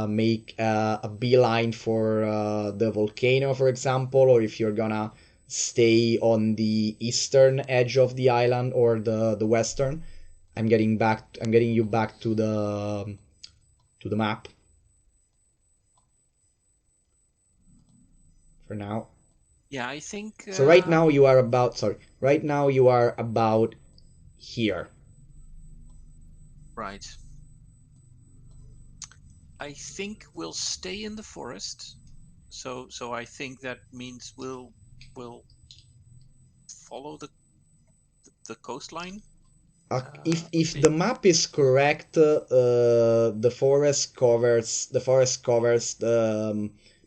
Speaker 1: make a beeline for the volcano, for example, or if you're gonna stay on the eastern edge of the island or the western. I'm getting you back to the map for now.
Speaker 3: Yeah, I think.
Speaker 1: So right now you are about. Sorry. Right now you are about here.
Speaker 3: Right. I think we'll stay in the forest. So I think that means we'll follow the coastline.
Speaker 1: If the map is correct, the forest covers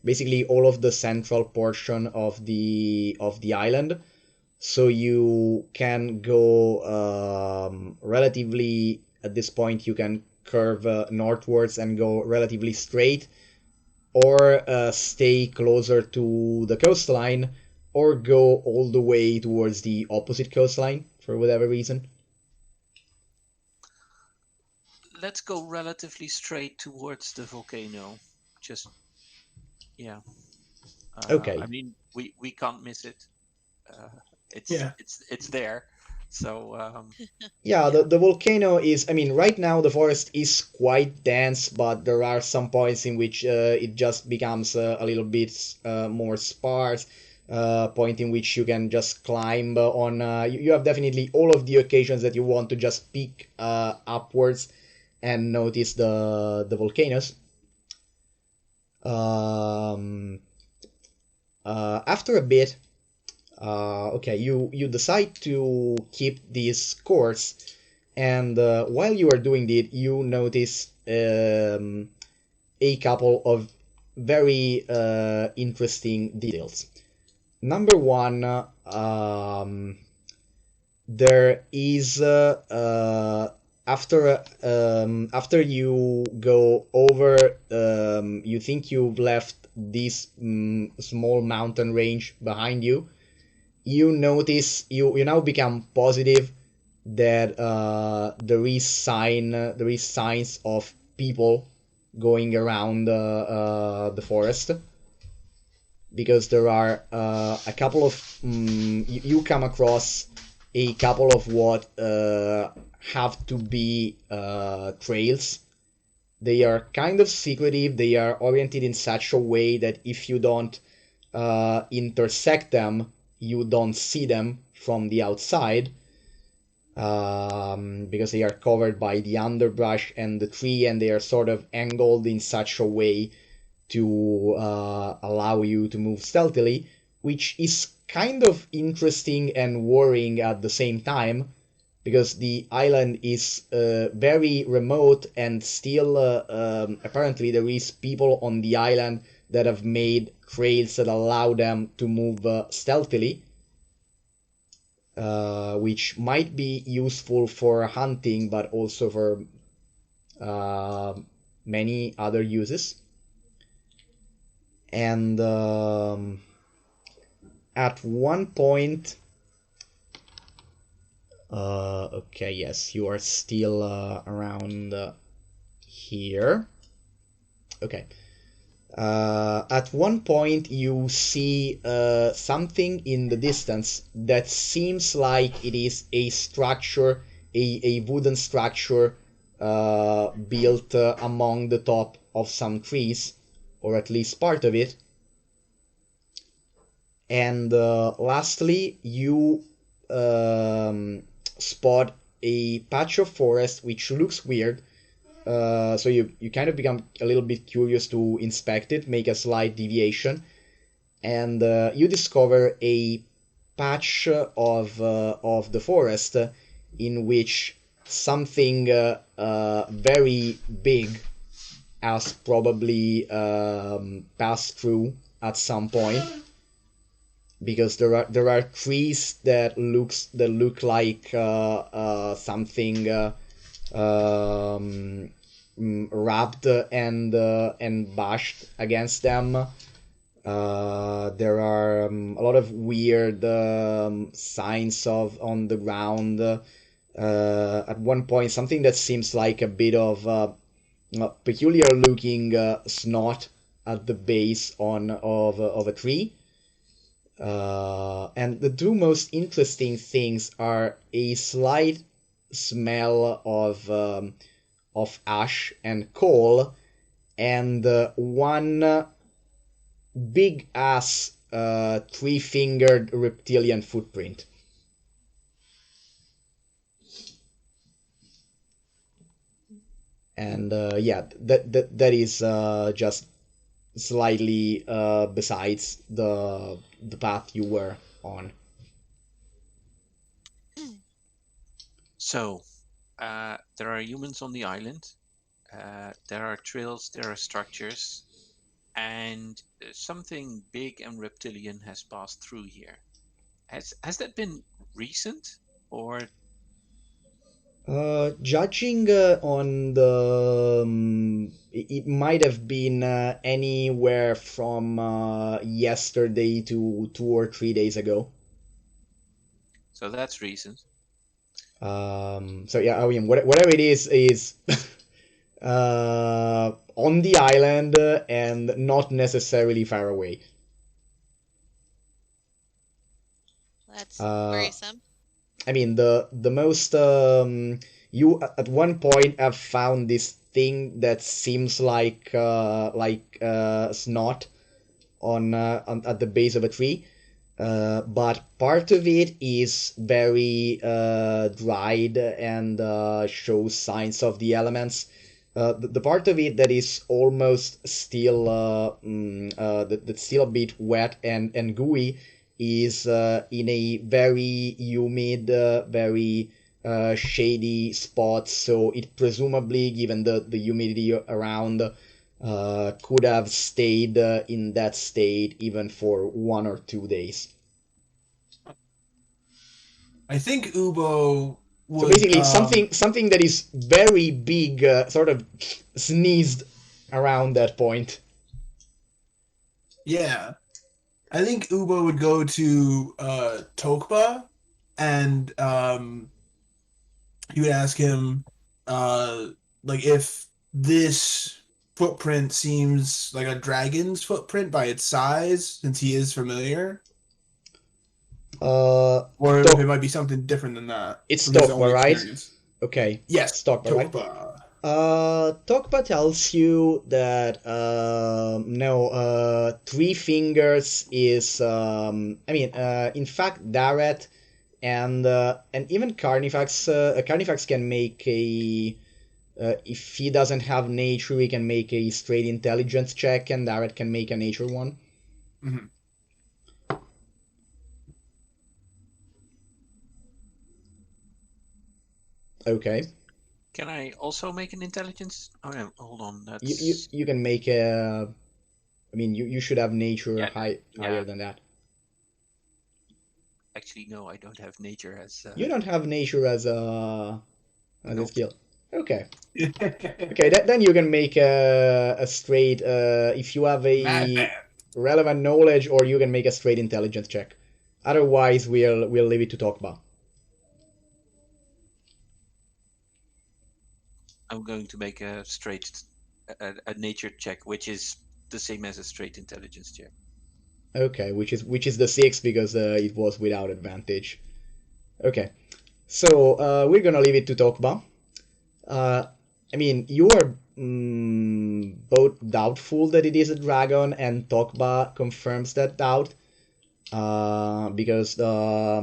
Speaker 1: basically all of the central portion of the island. So you can go relatively at this point. You can curve northwards and go relatively straight, or stay closer to the coastline, or go all the way towards the opposite coastline for whatever reason.
Speaker 3: Let's go relatively straight towards the volcano. Just yeah.
Speaker 1: Okay.
Speaker 3: I mean, we can't miss it.
Speaker 5: Yeah.
Speaker 3: It's there. So
Speaker 1: Yeah, the volcano is, I mean, right now the forest is quite dense, but there are some points in which it just becomes a little bit more sparse, point in which you can just climb on. You have definitely all of the occasions that you want to just peek upwards and notice the volcanoes. Um, After a bit, okay, you decide to keep this course, and while you are doing it, you notice a couple of very interesting details. Number one, there is after you go over, you think you've left this small mountain range behind you. You notice, you now become positive that there is signs of people going around the forest, because there are a couple of you come across a couple of what have to be trails. They are kind of secretive. They are oriented in such a way that if you don't intersect them, you don't see them from the outside, because they are covered by the underbrush and the tree, and they are sort of angled in such a way to allow you to move stealthily, which is kind of interesting and worrying at the same time, because the island is very remote, and still apparently there is people on the island that have made trails that allow them to move stealthily, which might be useful for hunting, but also for many other uses. And at one point, okay, yes, you are still around here. Okay. At one point, you see something in the distance that seems like it is a structure, a wooden structure built among the top of some trees, or at least part of it. And lastly, you spot a patch of forest which looks weird. So you kind of become a little bit curious to inspect it, make a slight deviation, and you discover a patch of the forest in which something very big has probably passed through at some point, because there are trees that look like something wrapped and bashed against them. There are a lot of weird signs of on the ground. At one point, something that seems like a bit of peculiar looking snot at the base of a tree. And the two most interesting things are a slight smell of ash and coal, and one big ass three-fingered reptilian footprint. And yeah, that is just slightly besides the path you were on.
Speaker 3: So, there are humans on the island. There are trails, there are structures, and something big and reptilian has passed through here. Has that been recent, or
Speaker 1: Judging on the, it might have been anywhere from yesterday to 2 or 3 days ago.
Speaker 3: so that's recent?
Speaker 1: So yeah, I mean, whatever it is on the island and not necessarily far away.
Speaker 2: That's
Speaker 1: Uh,
Speaker 2: worrisome.
Speaker 1: I mean, the most you at one point have found this thing that seems like snot on at the base of a tree, but part of it is very dried and shows signs of the elements. The part of it that is almost still that's still a bit wet and gooey is in a very humid, very shady spot. So it presumably, given the humidity around, could have stayed in that state even for 1 or 2 days.
Speaker 5: I think Ubo
Speaker 1: So
Speaker 5: would.
Speaker 1: basically, something that is very big sort of sneezed around that point.
Speaker 5: Yeah, I think Ubo would go to Tokba, and he would ask him, like, if this footprint seems like a dragon's footprint by its size, since he is familiar, or if it
Speaker 1: Tok-
Speaker 5: might be something different than that
Speaker 1: it's
Speaker 5: from his own
Speaker 1: Tokpa, right?
Speaker 5: experience.
Speaker 1: Okay.
Speaker 5: Yes,
Speaker 1: It's Tokpa, right?
Speaker 5: Tokba.
Speaker 1: Tokpa tells you that no, three fingers is I mean in fact Darret and even Carnifax Carnifax can make a if he doesn't have nature he can make a straight intelligence check and Darret can make a nature one.
Speaker 5: Mm-hmm.
Speaker 1: Okay.
Speaker 3: Can I also make an intelligence? Oh no, hold on.
Speaker 1: You can make a. I mean, you should have nature
Speaker 3: Yeah,
Speaker 1: higher than that.
Speaker 3: Actually, no, I don't have nature as.
Speaker 1: You don't have nature as a
Speaker 3: Nope.
Speaker 1: skill. Okay. Okay, then you can make a straight. If you have a
Speaker 5: Madman.
Speaker 1: relevant knowledge, or you can make a straight intelligence check. Otherwise, we'll leave it to talk about.
Speaker 3: I'm going to make a straight a nature check, which is the same as a straight intelligence check.
Speaker 1: Okay, which is the 6 because it was without advantage. Okay, so we're gonna leave it to Tokba. I mean, you are both doubtful that it is a dragon, and Tokba confirms that doubt. Because the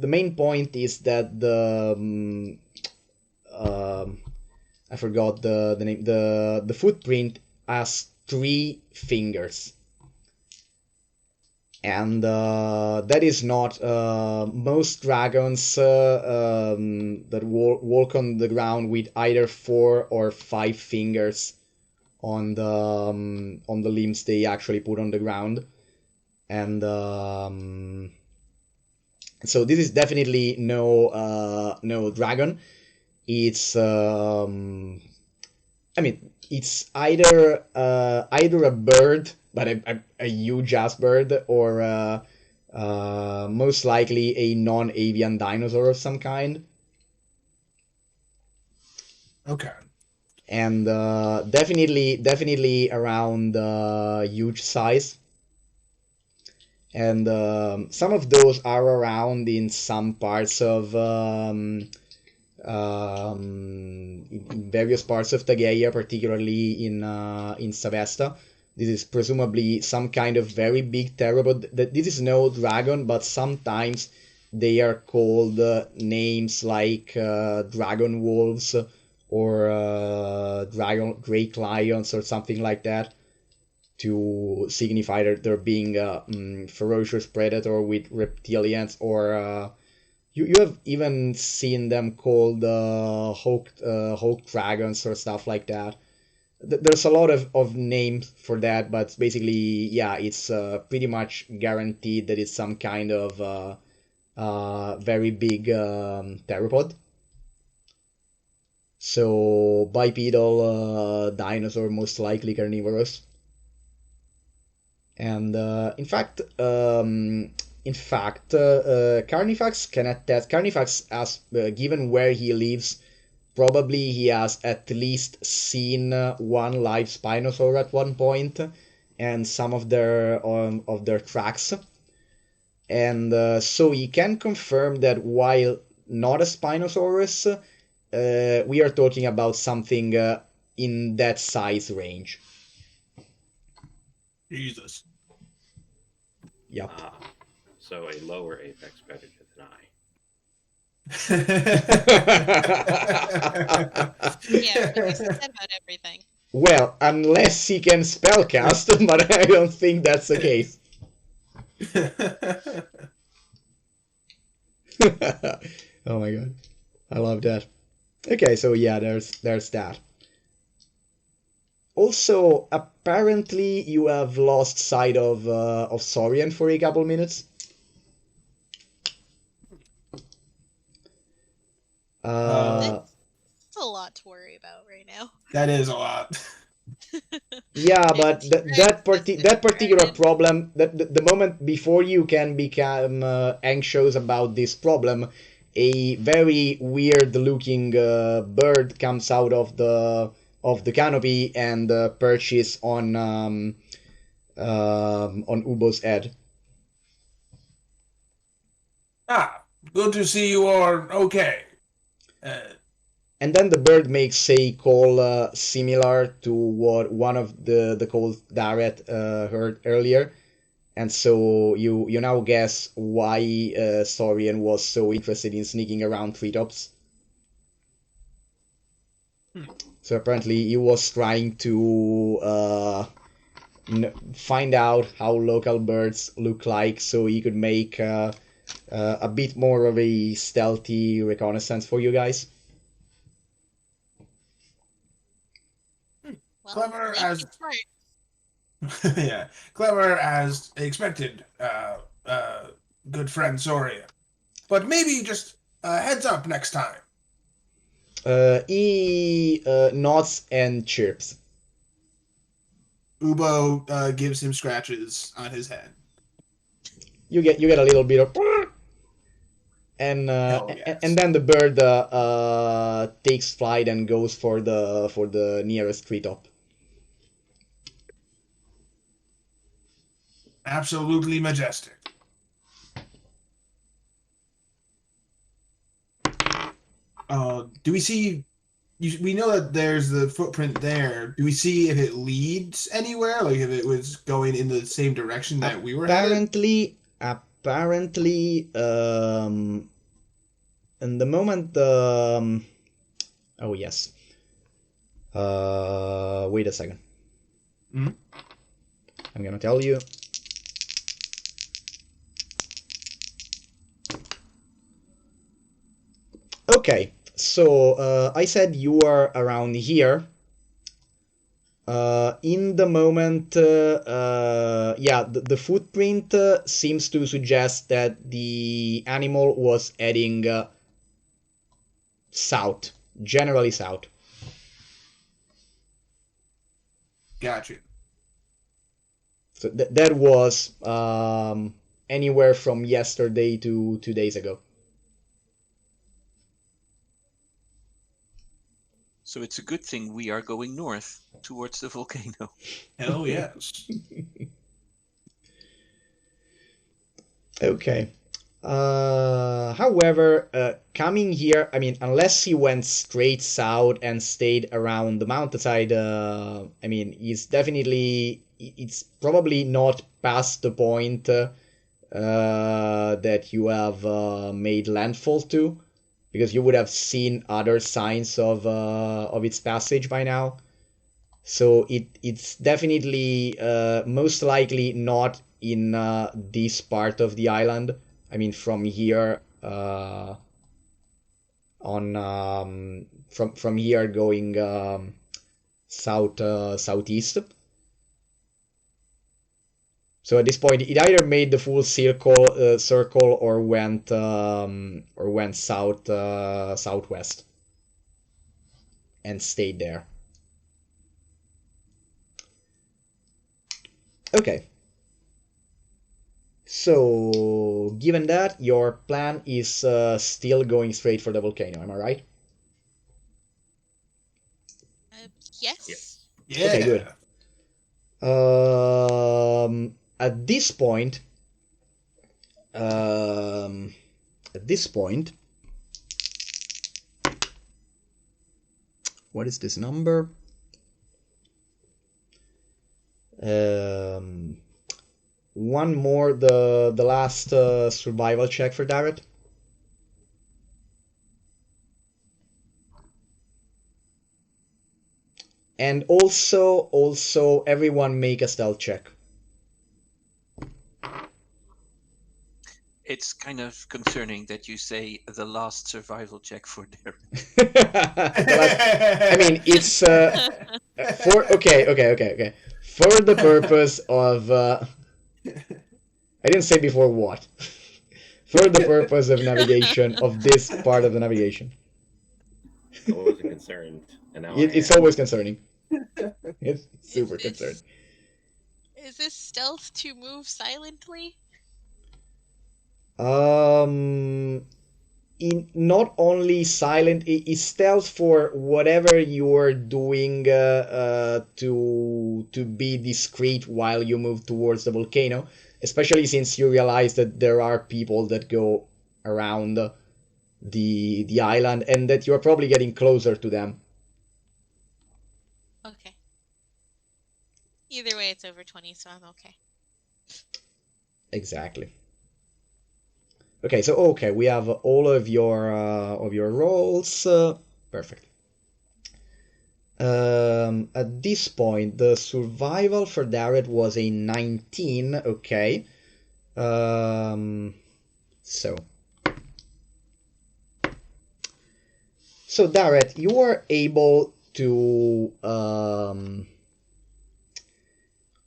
Speaker 1: main point is that I forgot the name. The footprint has 3 fingers, and that is not most dragons that walk on the ground with either 4 or 5 fingers on the limbs they actually put on the ground. And so this is definitely no dragon. It's I mean, it's either a bird, but a huge ass bird, or most likely a non-avian dinosaur of some kind.
Speaker 5: Okay.
Speaker 1: And definitely around huge size. And some of those are around in some parts of in various parts of Tegeia, particularly in Savesta. This is presumably some kind of very big theropod. This is no dragon, but sometimes they are called names like dragon wolves or dragon great lions or something like that, to signify that they're being a ferocious predator with reptilians, or you have even seen them called hawk dragons or stuff like that. There's a lot of names for that, but basically, yeah, it's pretty much guaranteed that it's some kind of very big theropod. So bipedal dinosaur, most likely carnivorous. And Carnifax can attest. Carnifax, as given where he lives, probably he has at least seen one live Spinosaur at one point, and some of their tracks. And so he can confirm that while not a Spinosaurus, we are talking about something in that size range.
Speaker 5: Jesus.
Speaker 1: Yep.
Speaker 4: So a lower apex predator than I.
Speaker 2: Yeah, we said that about everything.
Speaker 1: Well, unless he can spellcast, but I don't think that's the case. Oh my god, I love that. Okay, so yeah, there's that. Also, apparently you have lost sight of Saurian for a couple minutes.
Speaker 2: That's a lot to worry about right now.
Speaker 5: That is a lot.
Speaker 1: Yeah, but that particular problem, the moment before you can become anxious about this problem, a very weird looking bird comes out of the canopy and perches on Ubo's head.
Speaker 5: Good to see you are okay.
Speaker 1: And then the bird makes a call similar to what one of the calls Darret heard earlier. And so you now guess why Saurian was so interested in sneaking around treetops. So apparently he was trying to find out how local birds look like, so he could make a bit more of a stealthy reconnaissance for you guys.
Speaker 2: Well,
Speaker 5: Clever as
Speaker 2: smart.
Speaker 5: yeah, clever as expected. Good friend Soria, but maybe just heads up next time.
Speaker 1: He nods and chirps.
Speaker 5: Ubo gives him scratches on his head.
Speaker 1: You get a little bit of, and
Speaker 5: Yes.
Speaker 1: and then the bird takes flight and goes for the nearest treetop.
Speaker 5: Absolutely majestic. Do we see? We know that there's the footprint there. Do we see if it leads anywhere? Like if it was going in the same direction that we were headed?
Speaker 1: Apparently, in the moment, oh yes. Wait a second.
Speaker 5: Mm-hmm.
Speaker 1: I'm gonna tell you. Okay, so I said you are around here. In the moment, yeah, the footprint seems to suggest that the animal was heading south, generally south.
Speaker 5: Gotcha.
Speaker 1: So that was anywhere from yesterday to 2 days ago.
Speaker 3: So it's a good thing we are going north towards the volcano.
Speaker 5: Hell yes.
Speaker 1: Okay. However, coming here, I mean, unless he went straight south and stayed around the mountainside, I mean, he's definitely it's probably not past the point that you have made landfall to, because you would have seen other signs of its passage by now. So it's definitely most likely not in this part of the island. I mean, from here from here going southeast. So at this point, it either made the full circle or went southwest and stayed there. Okay. So, given that, your plan is still going straight for the volcano, am I right?
Speaker 2: Yes.
Speaker 5: Yeah.
Speaker 1: Okay, good. At this point, what is this number? One more, the last survival check for Darrett. And also everyone make a stealth check.
Speaker 3: It's kind of concerning that you say the last survival check for Derek.
Speaker 1: I mean, it's for okay. For the purpose of I didn't say before what. For the purpose of navigation of this part of the navigation.
Speaker 4: I wasn't concerned, and now
Speaker 1: It's always concerning. It's super concerning.
Speaker 2: Is this stealth to move silently?
Speaker 1: Not only silent, is stealth for whatever you're doing to be discreet while you move towards the volcano, especially since you realize that there are people that go around the island and that you're probably getting closer to them.
Speaker 2: Okay. Either way, it's over 20, so I'm okay.
Speaker 1: Exactly. Okay, so we have all of your rolls. Perfect. At this point, the survival for Darrett was a 19. Okay. So Darrett, you are able to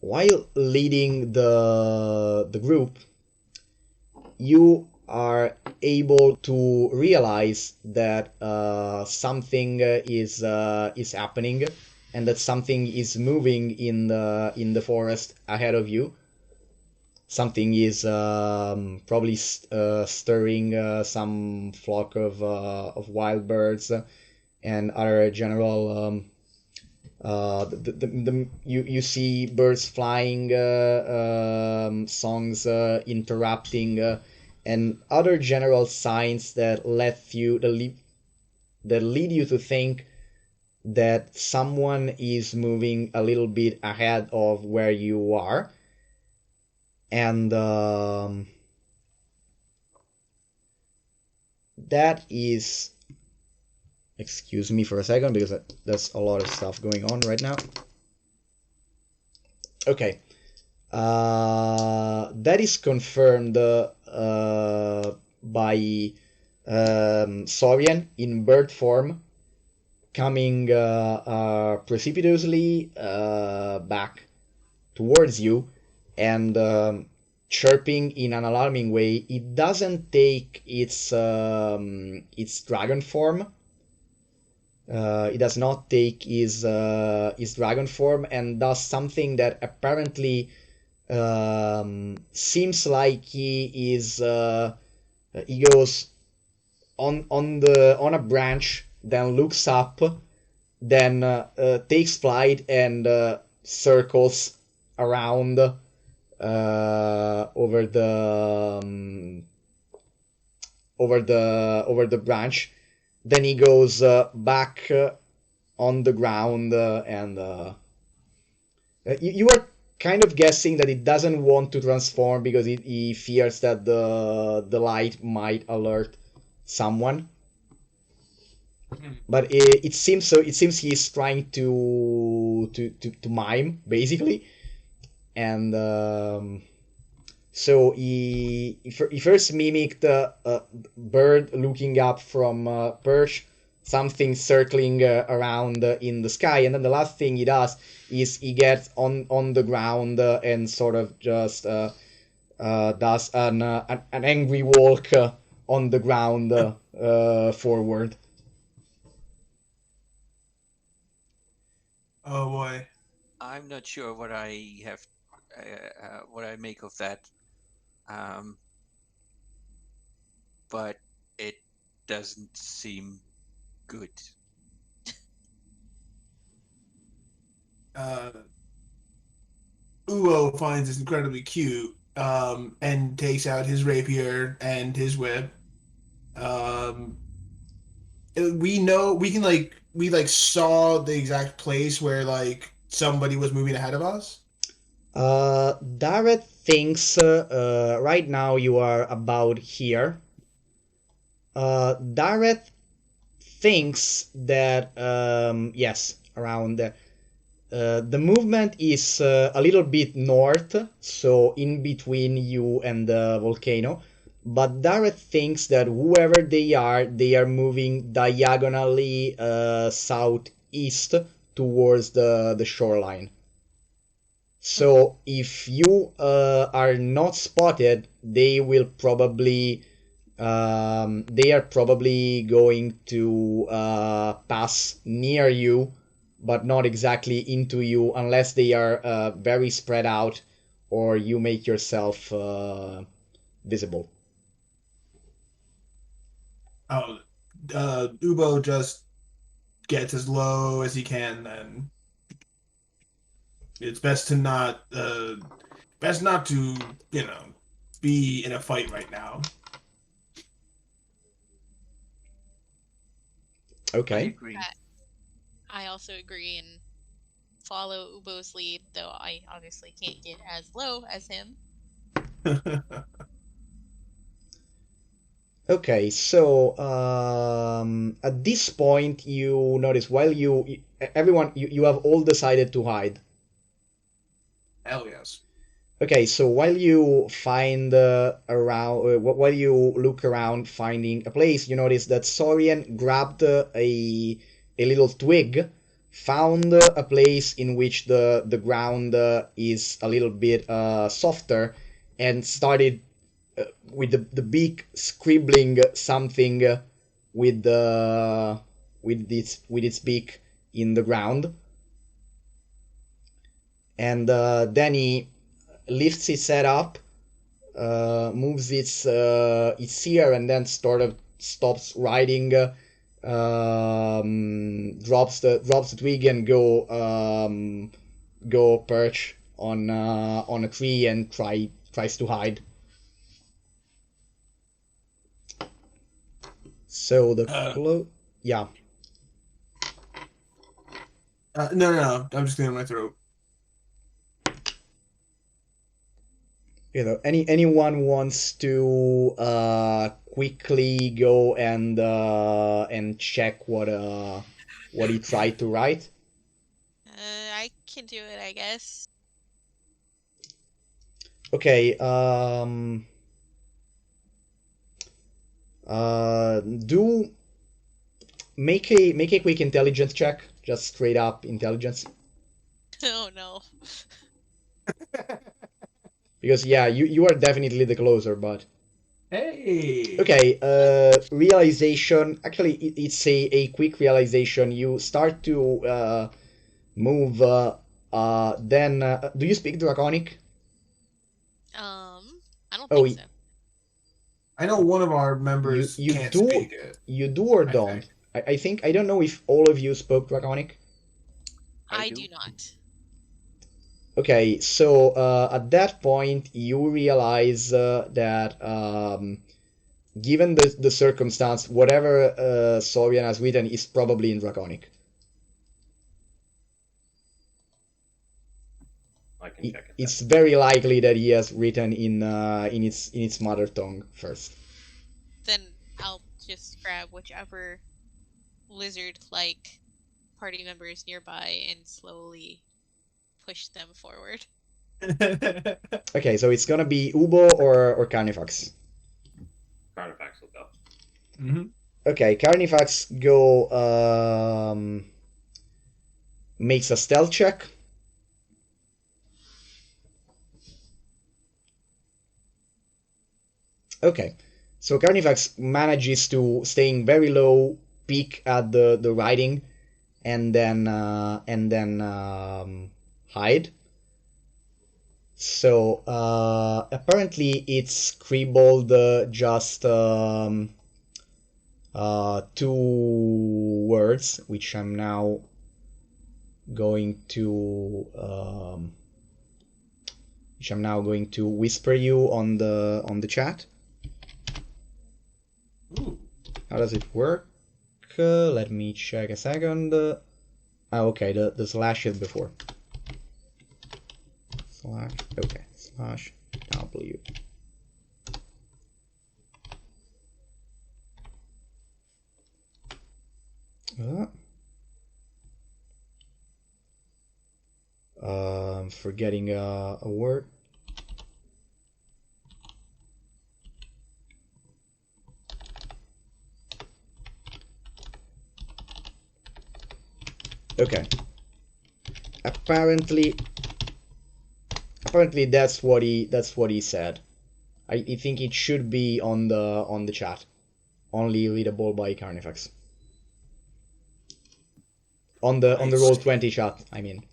Speaker 1: while leading the group, you are able to realize that something is happening, and that something is moving in the forest ahead of you. Something is probably stirring some flock of wild birds and other general. You see birds flying, songs interrupting, and other general signs that lead you to think that someone is moving a little bit ahead of where you are, and that is. Excuse me for a second, because there's a lot of stuff going on right now. Okay. That is confirmed by Saurian in bird form, coming precipitously back towards you and chirping in an alarming way. It doesn't take its dragon form. It does not take his dragon form, and does something that apparently seems like he goes on a branch, then looks up, then takes flight and circles around over the branch. Then he goes back on the ground, and you are kind of guessing that it doesn't want to transform because he fears that the light might alert someone. But it seems so. It seems he's trying to mime basically, and so he first mimicked a bird looking up from perch, something circling around in the sky, and then the last thing he does is he gets on the ground and sort of just does an angry walk on the ground forward.
Speaker 5: Oh boy.
Speaker 3: I'm not sure what I have, what I make of that, but it doesn't seem good.
Speaker 5: Uo finds this incredibly cute, and takes out his rapier and his whip. We know we saw the exact place where like somebody was moving ahead of us.
Speaker 1: Dareth thinks right now you are about here. Dareth thinks that yes, around there. The movement is a little bit north, so in between you and the volcano. But Dareth thinks that whoever they are moving diagonally southeast towards the shoreline. So if you are not spotted, they are probably going to pass near you, but not exactly into you, unless they are very spread out or you make yourself visible.
Speaker 5: Oh, Ubo just gets as low as he can. Then it's best not to be in a fight right now.
Speaker 1: Okay.
Speaker 3: I agree.
Speaker 2: I also agree and follow Ubo's lead, though I obviously can't get as low as him.
Speaker 1: Okay, so at this point you notice while everyone you have all decided to hide.
Speaker 5: Hell yes.
Speaker 1: Okay, so while you find while you look around finding a place, you notice that Saurian grabbed a little twig, found a place in which the ground is a little bit softer, and started with the beak scribbling something with its beak in the ground, and then he lifts his head up, moves its ear, and then sort of stops riding, drops the twig and go perch on a tree and tries to hide. So yeah.
Speaker 5: No. I'm just clearing my throat.
Speaker 1: Anyone wants to quickly go and check what he tried to write?
Speaker 2: I can do it, I guess.
Speaker 1: Okay. Do make a quick intelligence check, just straight up intelligence.
Speaker 2: Oh no.
Speaker 1: Because yeah, you are definitely the closer, but
Speaker 5: Hey.
Speaker 1: okay. Realization. Actually, it's a quick realization. You start to move. Then do you speak Draconic?
Speaker 2: I don't think so.
Speaker 5: I know one of our members can't speak it.
Speaker 1: You do or don't? I think I don't know if all of you spoke Draconic.
Speaker 2: I do not.
Speaker 1: Okay, so at that point you realize that given the circumstance, whatever Saurian has written is probably in Draconic.
Speaker 4: I can check it.
Speaker 1: It's very likely that he has written in its mother tongue first.
Speaker 2: Then I'll just grab whichever lizard-like party members nearby and slowly push them forward.
Speaker 1: Okay, so it's gonna be Ubo or Carnifax.
Speaker 4: Carnifax will go.
Speaker 5: Mm-hmm.
Speaker 1: Okay, Carnifax go makes a stealth check. Okay, so Carnifax manages to staying very low, peek at the writing, and then hide. So apparently it's scribbled just 2 words, which I'm now going to whisper you on the chat.
Speaker 5: Ooh.
Speaker 1: How does it work? Let me check a second. Okay, the slash is before. Slash, okay, slash W. I'm forgetting a word. Okay. Apparently that's what he said. I think it should be on the chat. Only readable by Carnifax. On the Roll20 chat, I mean.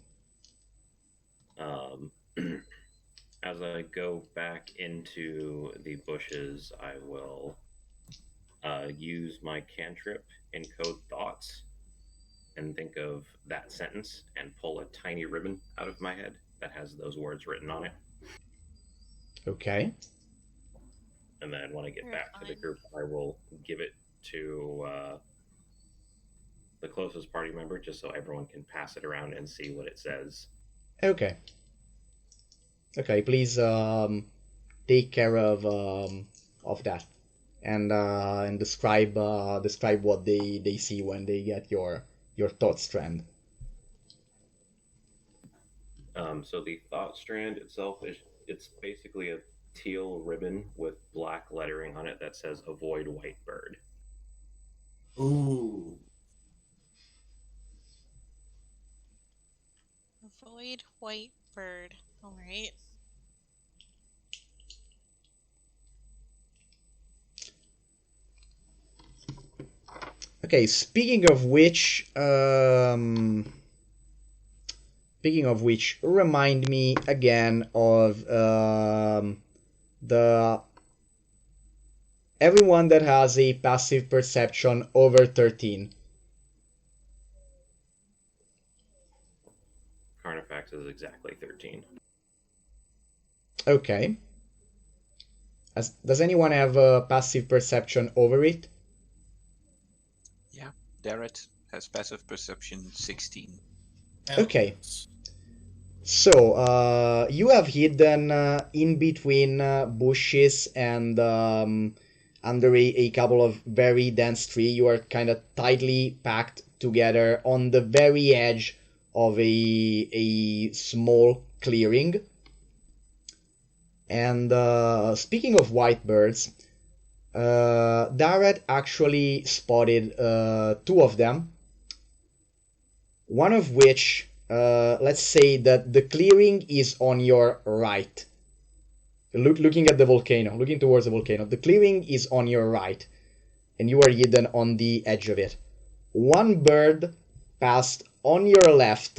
Speaker 4: As I go back into the bushes, I will use my cantrip encode thoughts and think of that sentence and pull a tiny ribbon out of my head that has those words written on it.
Speaker 1: Okay.
Speaker 4: And then when I get back to the group, I will give it to the closest party member just so everyone can pass it around and see what it says.
Speaker 1: Okay. Okay, please take care of that, and describe what they see when they get your thought strand.
Speaker 4: So the thought strand itself it's basically a teal ribbon with black lettering on it that says "Avoid white bird."
Speaker 5: Ooh.
Speaker 2: Avoid white bird. All right.
Speaker 1: Okay, speaking of which, remind me again of the everyone that has a passive perception over 13.
Speaker 4: Carnifax is exactly 13.
Speaker 1: Okay. Does anyone have a passive perception over it?
Speaker 3: Yeah, Darrett has passive perception 16.
Speaker 1: Okay. So, you have hidden in between bushes and under a couple of very dense trees. You are kind of tightly packed together on the very edge of a small clearing. And speaking of white birds, Darrett actually spotted 2 of them. One of which, let's say that the clearing is on your right. Looking at the volcano, looking towards the volcano. The clearing is on your right, and you are hidden on the edge of it. One bird passed on your left,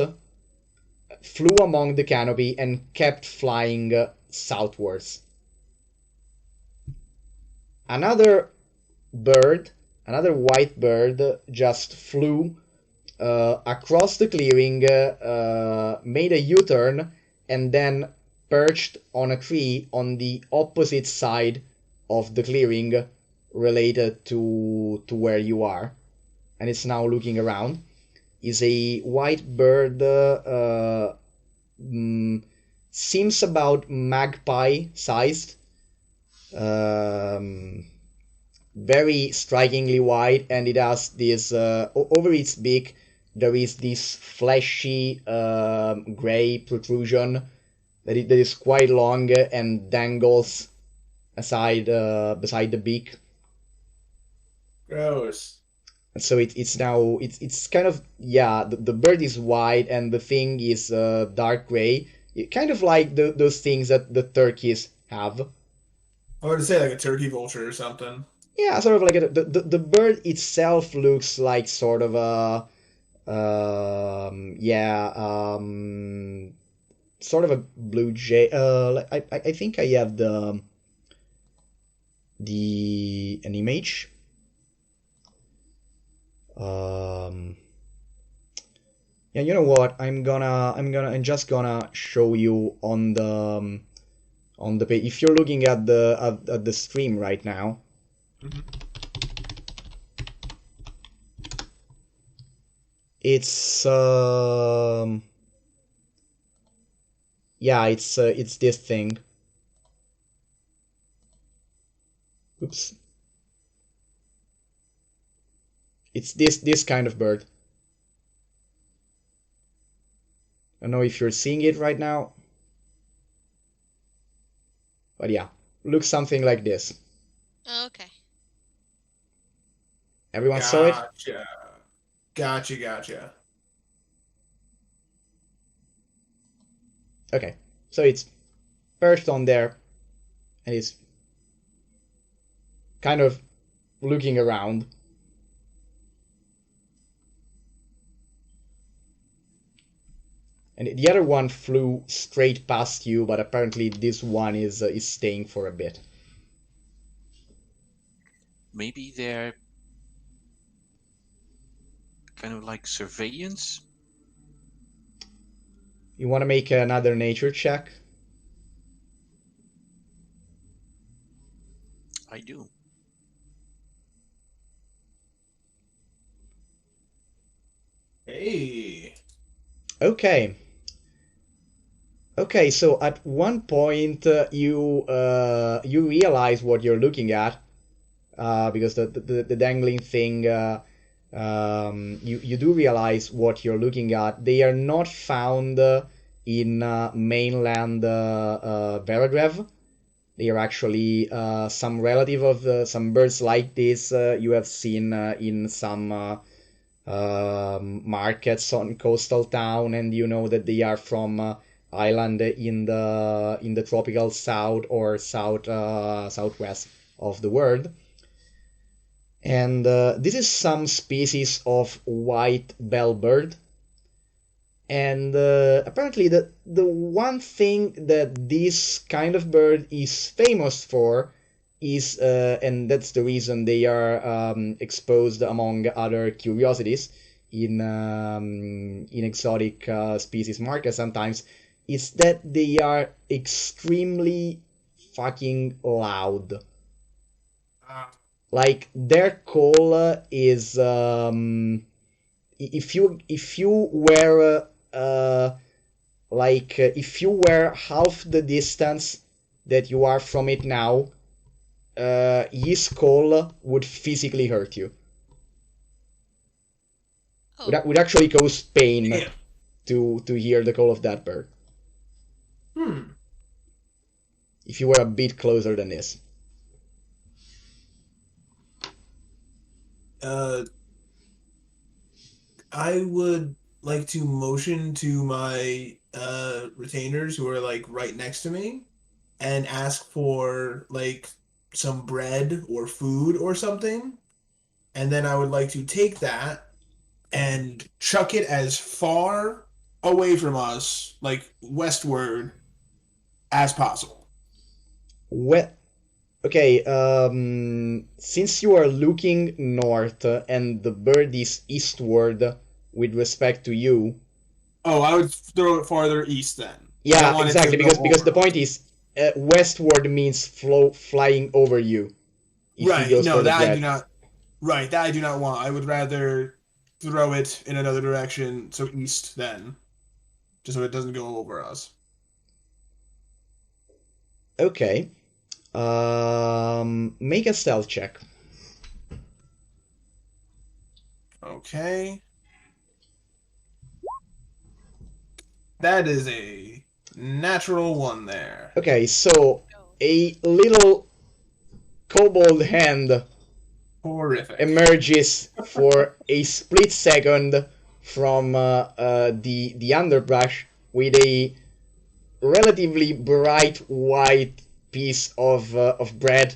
Speaker 1: flew among the canopy, and kept flying southwards. Another white bird, just flew across the clearing, made a U-turn, and then perched on a tree on the opposite side of the clearing related to where you are, and it's now looking around. Is a white bird, seems about magpie sized. Very strikingly wide, and it has this over its beak there is this fleshy gray protrusion that is quite long and dangles aside beside the beak.
Speaker 5: Gross.
Speaker 1: So it's kind of, yeah, the bird is white and the thing is dark gray, kind of like those things that the turkeys have.
Speaker 5: I would say like a turkey vulture or something.
Speaker 1: Yeah, sort of like the bird itself looks like sort of a sort of a blue jay. I think I have an image. Yeah, you know what? I'm just gonna show you on the page. If you're looking at the stream right now.
Speaker 5: Mhm.
Speaker 1: It's yeah, it's this thing. Oops. It's this kind of bird. I don't know if you're seeing it right now. But yeah, looks something like this.
Speaker 2: Okay.
Speaker 1: Everyone saw it?
Speaker 5: Gotcha.
Speaker 1: Okay. So it's perched on there and it's kind of looking around. And the other one flew straight past you, but apparently this one is staying for a bit.
Speaker 3: Maybe they're kind of like surveillance.
Speaker 1: You want to make another nature check?
Speaker 3: I do.
Speaker 5: Hey.
Speaker 1: Okay. Okay, so at one point you realize what you're looking at because the dangling thing you do realize what you're looking at. They are not found in mainland Veradrev. They are actually some relative of some birds like this you have seen in some markets on coastal town, and you know that they are from island in the tropical south or southwest of the world. And this is some species of white bellbird. And apparently the one thing that this kind of bird is famous for is, and that's the reason they are exposed among other curiosities in exotic species markets sometimes, is that they are extremely fucking loud. Like their call is if you were if you were half the distance that you are from it now, his call would physically hurt you.
Speaker 2: Oh.
Speaker 1: Would actually cause pain
Speaker 5: Damn.
Speaker 1: to hear the call of that bird. If you were a bit closer than this.
Speaker 5: I would like to motion to my retainers who are like right next to me and ask for like some bread or food or something. And then I would like to take that and chuck it as far away from us, like westward, as possible.
Speaker 1: Okay, since you are looking north and the bird is eastward with respect to you.
Speaker 5: Oh, I would throw it farther east then. I
Speaker 1: Yeah,
Speaker 5: don't want it to
Speaker 1: exactly,
Speaker 5: go
Speaker 1: because the
Speaker 5: over.
Speaker 1: point is westward means flying over you. If he
Speaker 5: Right,
Speaker 1: goes
Speaker 5: no,
Speaker 1: for the
Speaker 5: that I
Speaker 1: bread.
Speaker 5: do not. Right, that I do not want. I would rather throw it in another direction, so east then, just so it doesn't go over us.
Speaker 1: Okay. Make a stealth check.
Speaker 5: Okay. That is a natural one there.
Speaker 1: Okay, so a little kobold hand
Speaker 5: Horrific.
Speaker 1: emerges for a split second from the underbrush with a relatively bright white piece of bread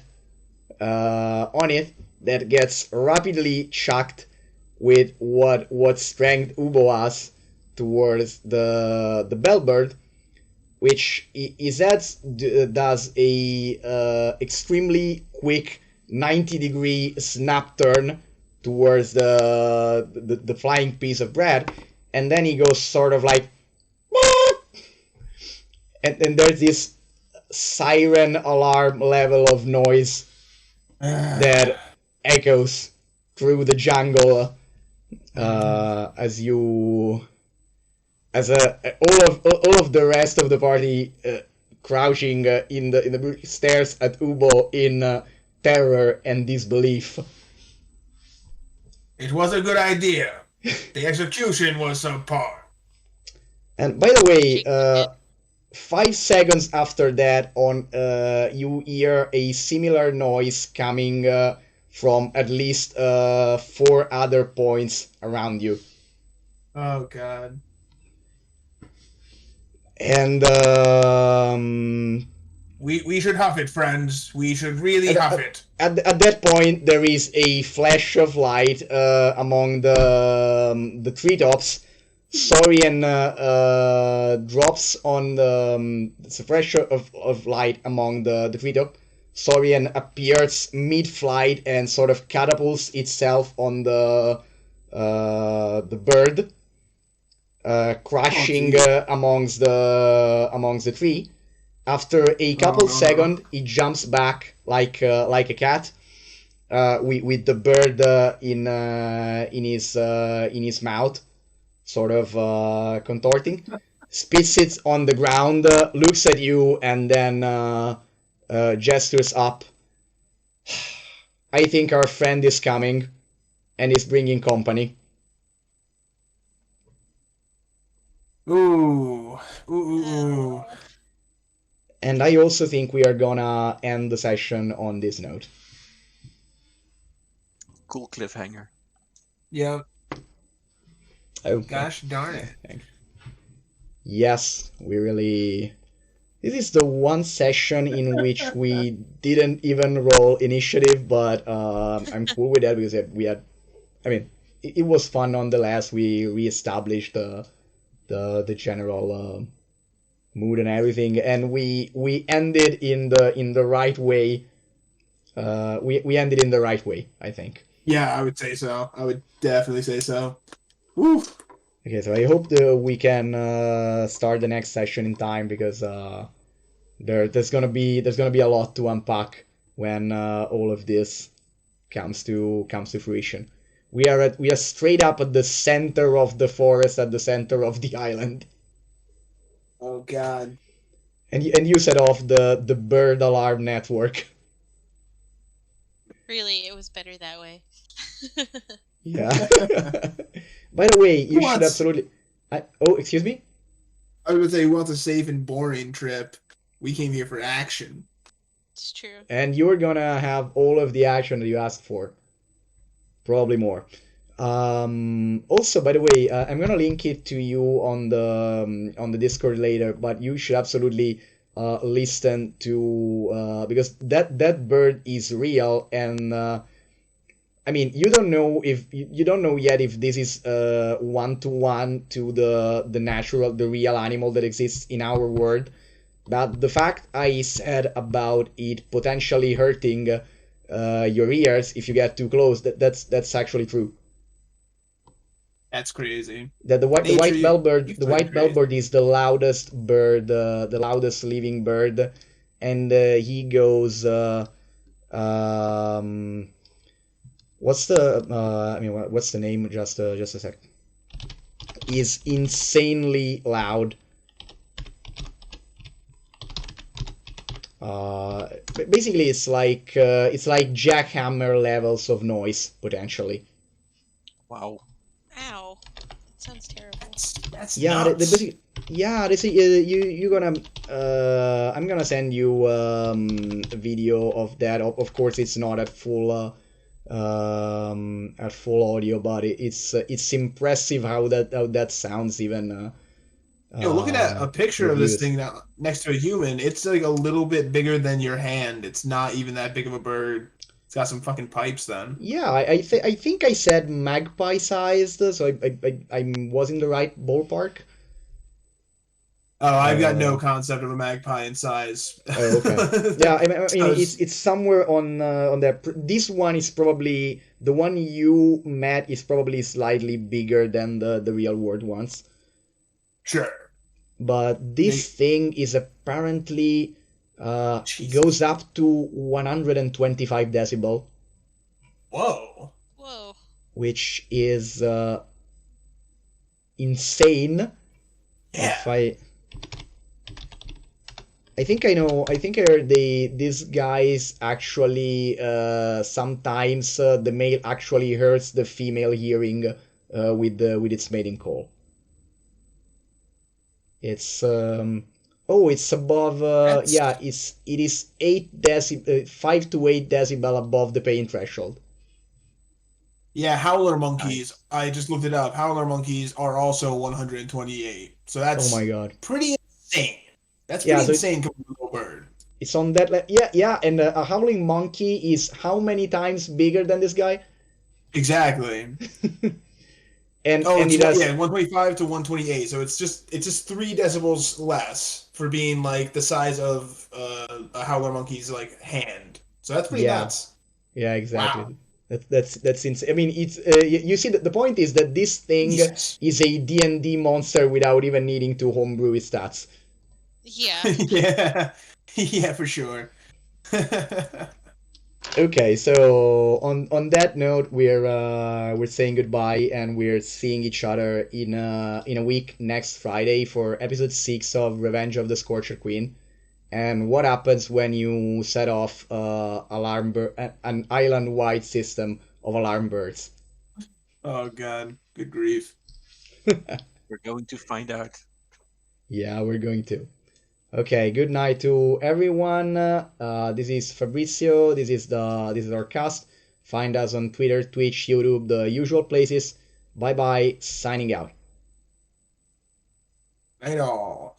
Speaker 1: on it that gets rapidly chucked with what strength Ubo has towards the bellbird, which does a extremely quick 90-degree snap turn towards the flying piece of bread, and then he goes sort of like, and then there's this siren alarm level of noise that echoes through the jungle as all of the rest of the party crouching in the stares at Ubo in terror and disbelief.
Speaker 5: It was a good idea. The execution was subpar.
Speaker 1: And by the way, 5 seconds after that, you hear a similar noise coming from at least 4 other points around you.
Speaker 5: Oh god.
Speaker 1: And
Speaker 5: we should huff it, friends. We should really huff it.
Speaker 1: At that point, there is a flash of light among the treetops. Saurian drops on it's a flash of light among the treetop. Saurian appears mid-flight and sort of catapults itself on the bird, crashing amongst the tree. After a couple seconds, it jumps back like a cat, with the bird in his mouth, sort of contorting. Spits it on the ground, looks at you, and then gestures up. I think our friend is coming, and is bringing company.
Speaker 5: Ooh. Ooh.
Speaker 1: And I also think we are gonna end the session on this note.
Speaker 3: Cool cliffhanger.
Speaker 5: Yep.
Speaker 1: Oh,
Speaker 5: gosh darn it.
Speaker 1: Yes, we really... This is the one session in which we didn't even roll initiative, but I'm cool with that because we had... I mean, it was fun nonetheless. We re-established the general mood and everything, and we ended in the right way. We ended in the right way, I think.
Speaker 5: Yeah, I would say so. I would definitely say so. Woo.
Speaker 1: Okay, so I hope we can start the next session in time, because there's gonna be a lot to unpack when all of this comes to fruition. We are straight up at the center of the forest, at the center of the island.
Speaker 5: Oh god.
Speaker 1: And you set off the bird alarm network.
Speaker 2: Really, it was better that way.
Speaker 1: Yeah. By the way, you should absolutely... Oh, excuse me?
Speaker 5: I would say, who wants a safe and boring trip? We came here for action.
Speaker 2: It's true.
Speaker 1: And you're gonna have all of the action that you asked for. Probably more. Also, by the way, I'm gonna link it to you on the Discord later, but you should absolutely listen to... because that bird is real, and... I mean, you don't know yet if this is 1-to-1 to the real animal that exists in our world, but the fact I said about it potentially hurting your ears if you get too close, that's actually true.
Speaker 5: That's crazy.
Speaker 1: That the white bellbird is the loudest bird, the loudest living bird, and he goes. What's the name? Just a sec. Is insanely loud. Basically, it's like jackhammer levels of noise potentially.
Speaker 3: Wow.
Speaker 2: Ow. That sounds terrible.
Speaker 5: That's
Speaker 1: Yeah,
Speaker 5: nuts.
Speaker 1: basically, yeah, this you're gonna I'm gonna send you a video of that. Of course, it's not at full audio, but it's impressive how that sounds even
Speaker 5: Looking at a picture of this
Speaker 1: reduced.
Speaker 5: thing now, next to a human, it's like a little bit bigger than your hand. It's not even that big of a bird. It's got some fucking pipes then.
Speaker 1: Yeah, I think I said magpie sized, so I was in the right ballpark.
Speaker 5: Oh, I've got no concept of a magpie in size.
Speaker 1: Oh, okay. Yeah, I mean
Speaker 5: So
Speaker 1: it's somewhere on that. This one is probably the one you met is probably slightly bigger than the real world ones.
Speaker 5: sure.
Speaker 1: But this thing is apparently
Speaker 5: Jesus.
Speaker 1: goes up to 125 decibel,
Speaker 5: Whoa.
Speaker 2: Whoa.
Speaker 1: which is insane.
Speaker 5: Yeah.
Speaker 1: If I think I know. I think I heard these guys actually sometimes the male actually hurts the female hearing with its mating call. It's it's above yeah, it is 5 to 8 decibel above the pain threshold.
Speaker 5: Yeah, howler monkeys. I just looked it up. Howler monkeys are also 128. So that's
Speaker 1: Oh my god.
Speaker 5: pretty insane. That's
Speaker 1: Yeah,
Speaker 5: pretty
Speaker 1: so
Speaker 5: insane compared to a bird.
Speaker 1: it's on that yeah, and a howling monkey is how many times bigger than this guy?
Speaker 5: Exactly.
Speaker 1: and
Speaker 5: it's
Speaker 1: it has
Speaker 5: 125 to 128. So it's just 3 decibels less for being like the size of a howler monkey's like hand. So that's pretty nuts.
Speaker 1: Yeah, exactly.
Speaker 5: Wow.
Speaker 1: That's insane. I mean, it's you see that the point is that this thing
Speaker 5: Jesus.
Speaker 1: is a D&D monster without even needing to homebrew its stats.
Speaker 2: Yeah.
Speaker 5: Yeah. Yeah, for sure.
Speaker 1: Okay, so on that note, we're saying goodbye and we're seeing each other in a week next Friday for episode 6 of Revenge of the Scorcher Queen. And what happens when you set off an island-wide system of alarm birds?
Speaker 5: Oh god, good grief.
Speaker 3: We're going to find out.
Speaker 1: Yeah, we're going to. Okay, good night to everyone. This is Fabrizio. This is our cast. Find us on Twitter, Twitch, YouTube, the usual places. Bye bye. Signing out.
Speaker 5: Night all.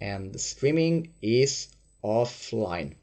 Speaker 1: And the streaming is offline.